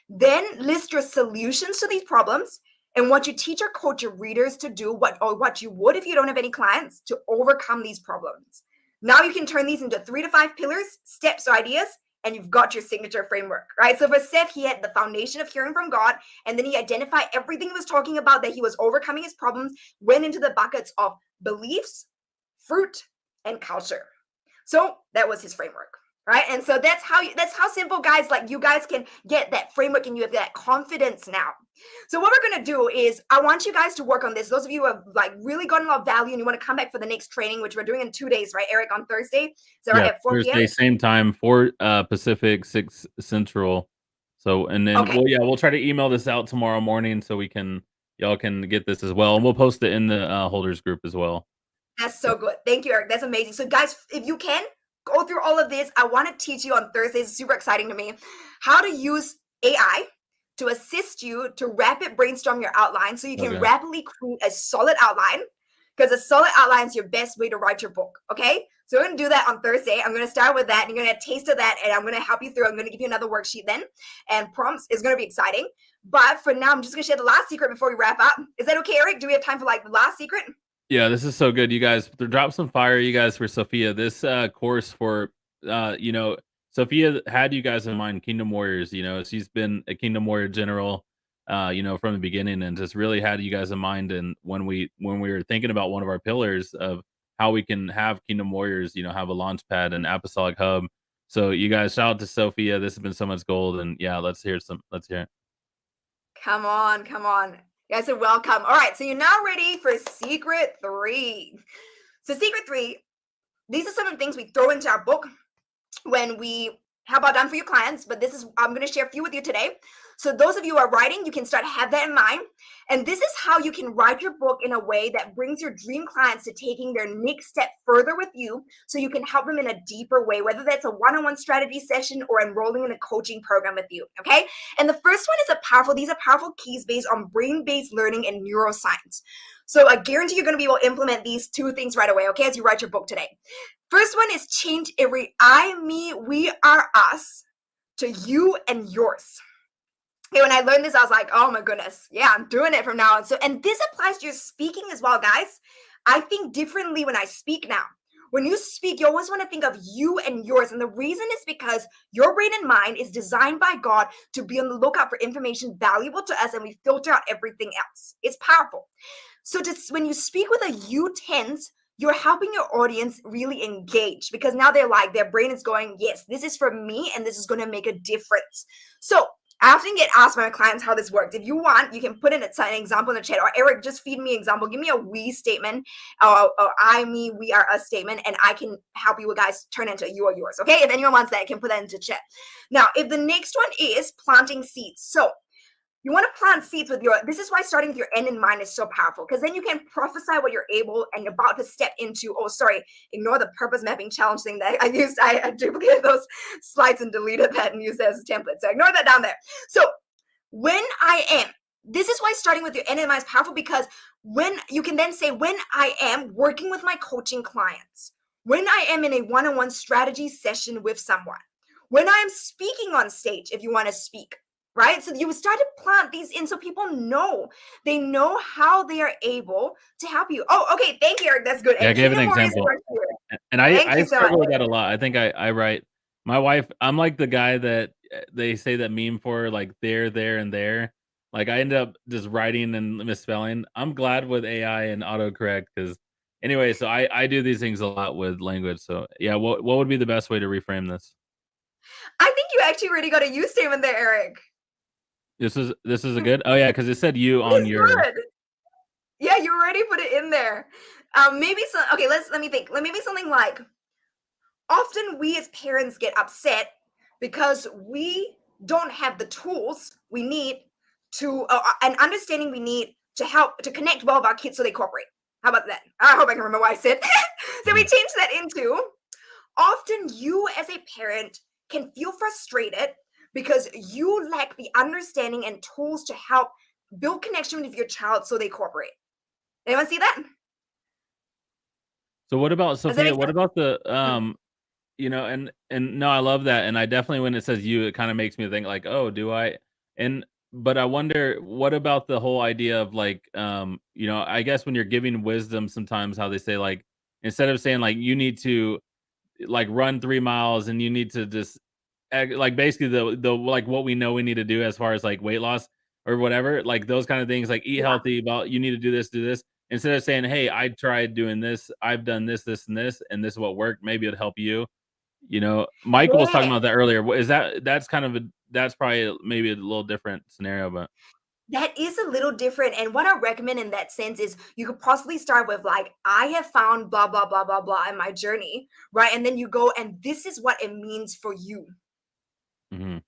Then list your solutions to these problems and what you teach or coach your readers to do, what you would if you don't have any clients, to overcome these problems. Now you can turn these into 3 to 5 pillars, steps, or ideas, and you've got your signature framework, right? So for Seth, he had the foundation of hearing from God, and then he identified everything he was talking about that he was overcoming his problems, went into the buckets of beliefs, fruit, and culture. So that was his framework, right? And so that's how simple, guys, like you guys can get that framework and you have that confidence now. So what we're going to do is I want you guys to work on this. Those of you who have like really gotten a lot of value and you want to come back for the next training, which we're doing in 2 days, right, Eric, on Thursday? So right at 4 Thursday, p.m. same time, 4 Pacific, 6 Central. So, and then we'll try to email this out tomorrow morning so y'all can get this as well. And we'll post it in the holders group as well. That's so good. Thank you, Eric. That's amazing. So guys, if you can go through all of this, I want to teach you on Thursdays. It's super exciting to me how to use AI to assist you to rapid brainstorm your outline so you can rapidly create a solid outline, because a solid outline is your best way to write your book. Okay. So we're going to do that on Thursday. I'm going to start with that and you're going to get a taste of that and I'm going to help you through. I'm going to give you another worksheet then, and prompts is going to be exciting. But for now, I'm just going to share the last secret before we wrap up. Is that okay, Eric? Do we have time for like the last secret? Yeah, this is so good, you guys. Drop some fire, you guys, for Sophia. This course for, Sophia had you guys in mind, Kingdom Warriors. She's been a Kingdom Warrior general, from the beginning, and just really had you guys in mind. And when we were thinking about one of our pillars of how we can have Kingdom Warriors, have a launchpad and apostolic hub. So you guys, shout out to Sophia. This has been so much gold, and yeah, let's hear it. Come on. You guys are welcome. All right, so you're now ready for secret 3. So secret 3, these are some of the things we throw into our book when we help out done for your clients, but I'm going to share a few with you today. So those of you who are writing, you can start to have that in mind. And this is how you can write your book in a way that brings your dream clients to taking their next step further with you, so you can help them in a deeper way, whether that's a one-on-one strategy session or enrolling in a coaching program with you, okay? And the first one is these are powerful keys based on brain-based learning and neuroscience. So I guarantee you're going to be able to implement these 2 things right away, okay, as you write your book today. First one is change every I, me, we, are, us to you and yours. Okay, when I learned this, I was like, oh my goodness. Yeah, I'm doing it from now on. And this applies to your speaking as well, guys. I think differently when I speak now. When you speak, you always want to think of you and yours. And the reason is because your brain and mind is designed by God to be on the lookout for information valuable to us, and we filter out everything else. It's powerful. So when you speak with a you tense, you're helping your audience really engage, because now their brain is going, yes, this is for me and this is going to make a difference. So I often get asked by my clients how this works. If you want, you can put in an example in the chat, or Eric, just feed me an example. Give me a we statement, or I, me, we, are, us statement, and I can help you guys turn into you or yours. Okay, if anyone wants that, I can put that into chat. Now, if the next one is planting seeds. So you want to plant seeds this is why starting with your end in mind is so powerful, because then you can prophesy what you're able and about to step into. Oh, sorry, ignore the purpose mapping challenge thing that I used. I duplicated those slides and deleted that and used that as a template. So ignore that down there. So this is why starting with your end in mind is powerful, because when you can then say, when I am working with my coaching clients, when I am in a one-on-one strategy session with someone, when I am speaking on stage, if you want to speak, right? So you start to plant these in so people know. They know how they are able to help you. Oh, okay. Thank you, Eric. That's good. Yeah, I And gave an Kingdom Warriors example. are here. And Thank I you so much. struggle with that a lot. I think I write my wife, I'm like the guy that they say that meme for, like there, and there. Like I end up just writing and misspelling. I'm glad with AI and autocorrect because anyway, so I do these things a lot with language. So yeah, what would be the best way to reframe this? I think you actually already got a you statement there, Eric. This is a good. Oh yeah, because it said you on It's your. good. Yeah, you already put it in there. Maybe some. Okay, let me think. Maybe something like, often we as parents get upset because we don't have the tools we need to an understanding we need to help to connect well with our kids so they cooperate. How about that? I hope I can remember what I said. So we change that into, often you as a parent can feel frustrated because you lack the understanding and tools to help build connection with your child so they cooperate. Anyone see that? So what about Does that Sophia? make What sense? about the you know, and no, I love that, and I definitely when it says you, it kind of makes me think like, oh, do I? And but I wonder what about the whole idea of like, you know, I guess when you're giving wisdom, sometimes how they say like instead of saying like you need to like run 3 miles and you need to just like basically the like what we know we need to do as far as like weight loss or whatever, like those kind of things, like eat Yeah. healthy, about you need to do this. Instead of saying, hey, I tried doing this, I've done this, and this is what worked. Maybe it'll help you. You know, Michael was talking Yeah. about that earlier. Is that's kind of that's probably maybe a little different scenario, but That is a little different. And what I recommend in that sense is you could possibly start with like, I have found blah, blah, blah, blah, blah in my journey, right? And then you go, and this is what it means for you. mhm,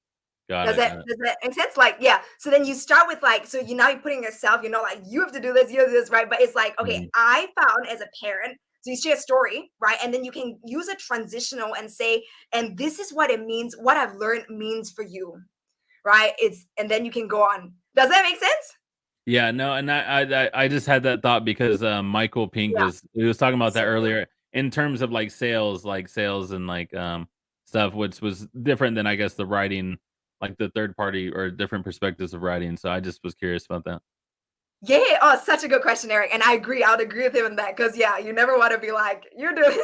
got Does it, that got it. does that make sense? Like, yeah. So then you start with like, so you now you're putting yourself, you know, like you have to do this, you have to do this, right? But it's like, okay, Mhm. I found as a parent, so you share a story, right? And then you can use a transitional and say, and this is what it means, what I've learned means for you, right? It's and then you can go on. Does that make sense? Yeah, no, and I just had that thought because Michael Pink Yeah. he was talking about that So good. earlier in terms of like sales and like stuff, which was different than I guess the writing, like the third party or different perspectives of writing. So I just was curious about that. Yeah. Oh, such a good question, Eric. And I agree. I would agree with him in that because yeah, you never want to be like, you're doing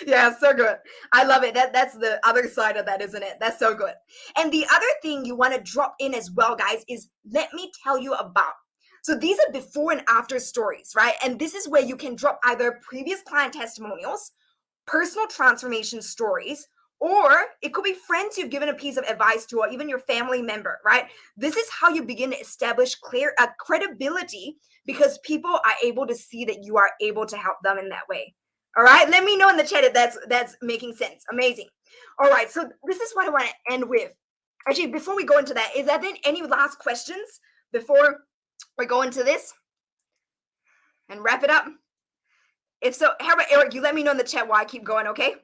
yeah, so good. I love it. That's the other side of that, isn't it? That's so good. And the other thing you want to drop in as well, guys, is let me tell you about. So these are before and after stories, right? And this is where you can drop either previous client testimonials, personal transformation stories, or it could be friends you've given a piece of advice to, or even your family member, right? This is how you begin to establish clear credibility because people are able to see that you are able to help them in that way. All right, let me know in the chat if that's making sense. Amazing. All right, so this is what I want to end with. Actually, before we go into that, is there then any last questions before we go into this and wrap it up? If so, how about Eric? You let me know in the chat while I keep going, okay?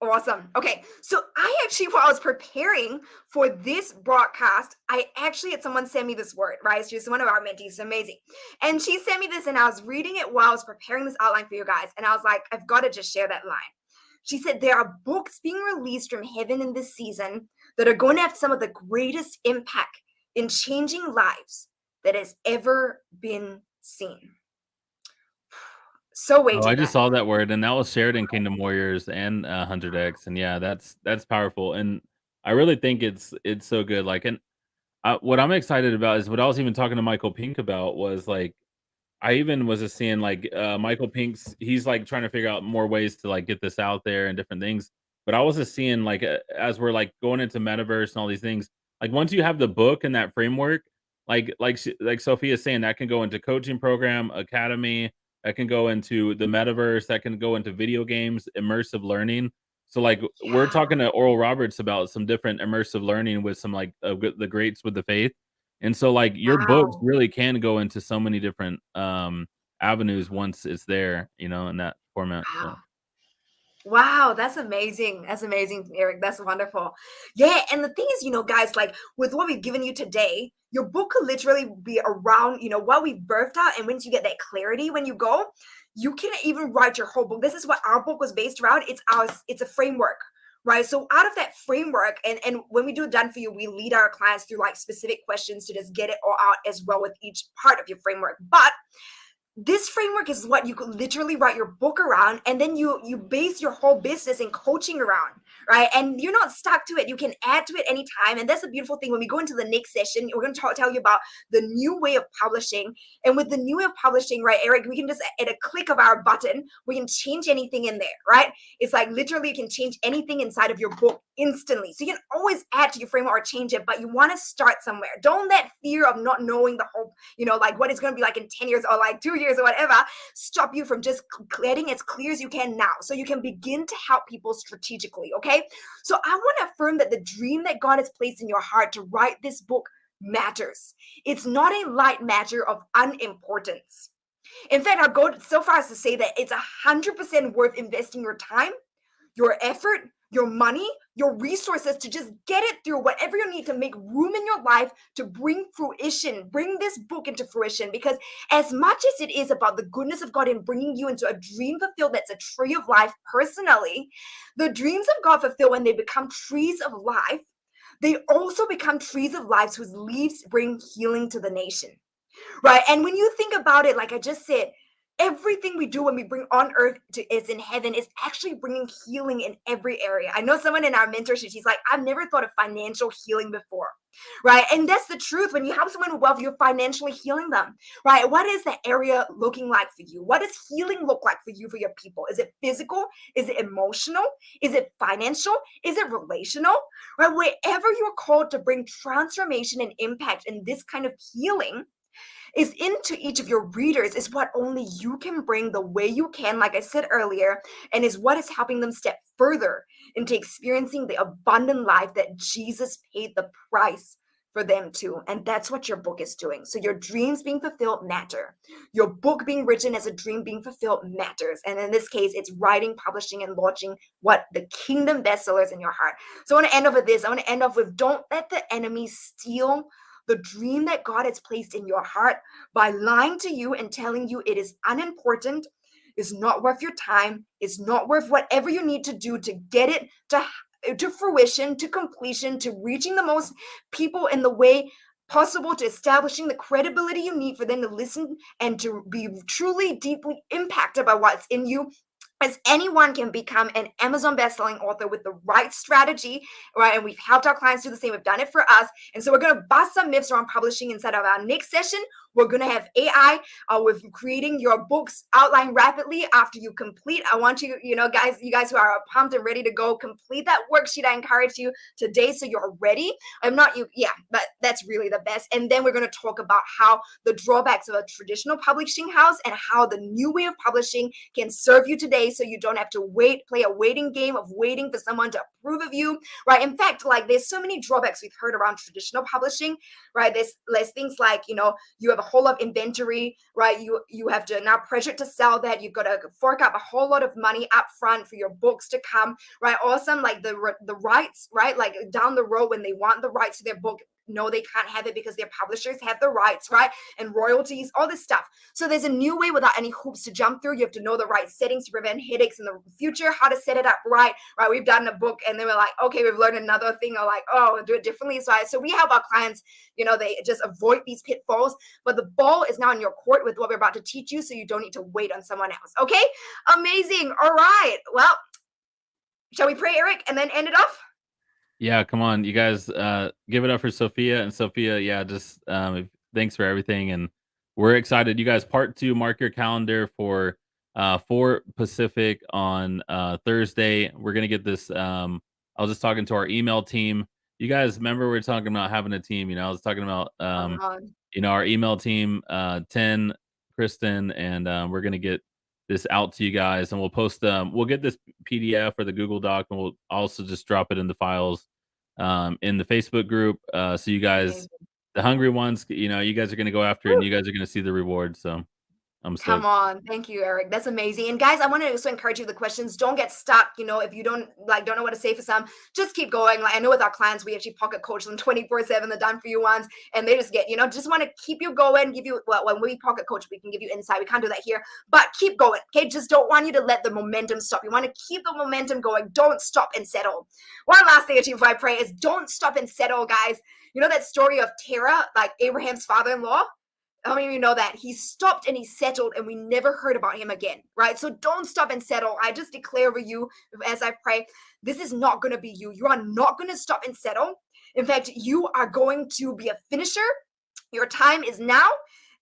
Awesome. Okay. So I actually, while I was preparing for this broadcast, I actually had someone send me this word, right? She's one of our mentees, amazing. And she sent me this and I was reading it while I was preparing this outline for you guys. And I was like, I've got to just share that line. She said, there are books being released from heaven in this season that are going to have some of the greatest impact in changing lives that has ever been seen. So Oh, I weighty, just guys. saw that word, and that was shared in Kingdom Warriors and 100X, and yeah, that's powerful, and I really think it's so good. Like, and what I'm excited about is what I was even talking to Michael Pink about was like I even was just seeing like Michael Pink's he's like trying to figure out more ways to like get this out there and different things. But I was just seeing like as we're like going into metaverse and all these things, like once you have the book and that framework, like Sophia's saying, that can go into coaching program, academy, that can go into the metaverse, that can go into video games, immersive learning. So like we're Yeah. talking to Oral Roberts about some different immersive learning with some like the greats with the faith. And so, like, your books Wow. really can go into so many different, avenues once it's there, you know, in that format, so Wow. Wow, that's amazing. That's amazing, Eric. That's wonderful. Yeah, and the thing is, you know, guys, like with what we've given you today, your book could literally be around, you know, what we've birthed out. And once you get that clarity when you go, you can even write your whole book. This is what our book was based around. It's a framework, right? So out of that framework, and when we do done for you, we lead our clients through like specific questions to just get it all out as well with each part of your framework. But this framework is what you could literally write your book around, and then you base your whole business and coaching around, right? And you're not stuck to it. You can add to it anytime. And that's a beautiful thing. When we go into the next session, we're going to tell you about the new way of publishing. And with the new way of publishing, right, Eric, we can just, at a click of our button, we can change anything in there, right? It's like literally you can change anything inside of your book instantly. So you can always add to your framework or change it, but you want to start somewhere. Don't let fear of not knowing the whole, like what it's going to be like in 10 years or like 2 years or whatever, stop you from just getting as clear as you can now, so you can begin to help people strategically. Okay, so I want to affirm that the dream that God has placed in your heart to write this book matters. It's not a light matter of unimportance. In fact, I'll go so far as to say that it's 100% worth investing your time, your effort, your money, your resources to just get it through whatever you need to make room in your life to bring this book into fruition. Because as much as it is about the goodness of God in bringing you into a dream fulfilled that's a tree of life personally, the dreams of God fulfill when they become trees of life. They also become trees of life whose leaves bring healing to the nation, right? And when you think about it, like I just said, everything we do when we bring on earth is in heaven is actually bringing healing in every area. I know someone in our mentorship, she's like, I've never thought of financial healing before, right? And that's the truth. When you help someone with wealth, you're financially healing them, right? What is the area looking like for you? What does healing look like for you, for your people? Is it physical? Is it emotional? Is it financial? Is it relational, right? Wherever you're called to bring transformation and impact in this kind of healing, is into each of your readers, is what only you can bring the way you can, like I said earlier, and is what is helping them step further into experiencing the abundant life that Jesus paid the price for them to. And that's what your book is doing. So your dreams being fulfilled matter. Your book being written as a dream being fulfilled matters. And in this case, it's writing, publishing, and launching what the kingdom bestsellers in your heart. So I want to end off with this. I want to end off with, don't let the enemy steal the dream that God has placed in your heart by lying to you and telling you it is unimportant, is not worth your time, is not worth whatever you need to do to get it to fruition, to completion, to reaching the most people in the way possible, to establishing the credibility you need for them to listen and to be truly deeply impacted by what's in you. As anyone can become an Amazon bestselling author with the right strategy, right? And we've helped our clients do the same. We've done it for us. And so we're going to bust some myths around publishing inside of our next session. We're going to have AI with creating your books outline rapidly after you complete. I want you, you guys who are pumped and ready to go, complete that worksheet. I encourage you today so you're ready. I'm not you, yeah, but that's really the best. And then we're going to talk about how the drawbacks of a traditional publishing house and how the new way of publishing can serve you today, so you don't have to play a waiting game of waiting for someone to approve of you, right? In fact, like there's so many drawbacks we've heard around traditional publishing, right? There's things like, you have a whole lot of inventory, right? You have to now pressure to sell that. You've got to fork up a whole lot of money up front for your books to come, right? Awesome, like the rights, right? Like down the road when they want the rights to their book, no, they can't have it because their publishers have the rights, right? And royalties, all this stuff. So there's a new way without any hoops to jump through. You have to know the right settings to prevent headaches in the future, how to set it up right? We've done a book and then we're like, okay, we've learned another thing, or like, oh, we'll do it differently. So we help our clients, they just avoid these pitfalls. But the ball is now in your court with what we're about to teach you, so you don't need to wait on someone else. Okay, amazing. All right. Well, shall we pray, Eric, and then end it off? Yeah, come on, you guys, give it up for Sophia. And Sophia, yeah, just thanks for everything, and we're excited. You guys, part 2, mark your calendar for 4 Pacific on Thursday. We're gonna get this. I was just talking to our email team. You guys remember we were talking about having a team? I was talking about our email team, 10, Kristen, and we're gonna get this out to you guys, and we'll post we'll get this PDF or the Google Doc, and we'll also just drop it in the files in the Facebook group, so you guys, the hungry ones, you guys are going to go after it, and you guys are going to see the reward. So I'm Come stoked. on. Thank you, Eric. That's amazing. And guys, I want to also encourage you the questions. Don't get stuck. If you don't know what to say for some, just keep going. Like I know with our clients, we actually pocket coach them 24/7, the done for you ones, and they just get, just want to keep you going, give you when we pocket coach, we can give you insight. We can't do that here, but keep going. Okay. Just don't want you to let the momentum stop. You want to keep the momentum going. Don't stop and settle. One last thing actually before I pray is don't stop and settle, guys. You know that story of Terah, like Abraham's father-in-law? How many of you know that he stopped and he settled and we never heard about him again, right? So don't stop and settle. I just declare over you as I pray, this is not going to be you. You are not going to stop and settle. In fact, you are going to be a finisher. Your time is now.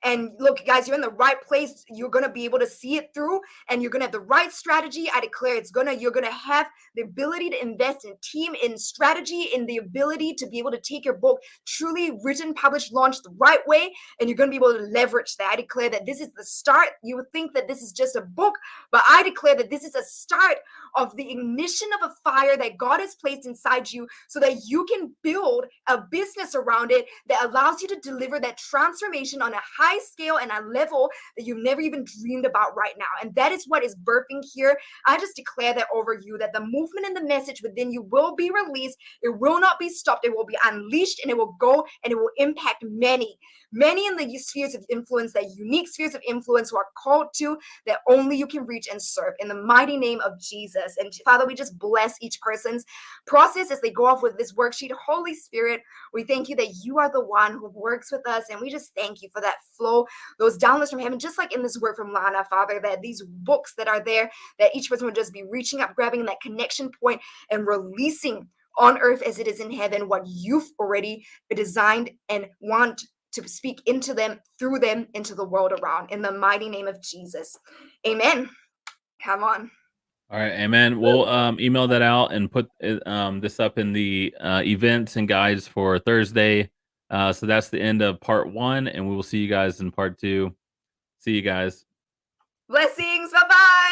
And look, guys, you're in the right place. You're going to be able to see it through and you're going to have the right strategy. I declare you're going to have the ability to invest in team, in strategy, in the ability to be able to take your book truly written, published, launched the right way. And you're going to be able to leverage that. I declare that this is the start. You would think that this is just a book, but I declare that this is a start of the ignition of a fire that God has placed inside you so that you can build a business around it that allows you to deliver that transformation on a high scale and a level that you've never even dreamed about right now. And that is what is birthing here. I just declare that over you, that the movement and the message within you will be released. It will not be stopped. It will be unleashed and it will go and it will impact many in the spheres of influence, that unique spheres of influence who are called to, that only you can reach and serve in the mighty name of Jesus. And Father, we just bless each person's process as they go off with this worksheet. Holy Spirit, we thank you that you are the one who works with us. And we just thank you for that flow, those downloads from heaven, just like in this word from Lana, Father, that these books that are there, that each person would just be reaching up, grabbing that connection point and releasing on earth as it is in heaven what you've already designed and want to speak into them, through them, into the world around. In the mighty name of Jesus. Amen. Come on. All right, amen. We'll email that out and put this up in the events and guides for Thursday. So that's the end of part 1, and we will see you guys in part 2. See you guys. Blessings. Bye-bye.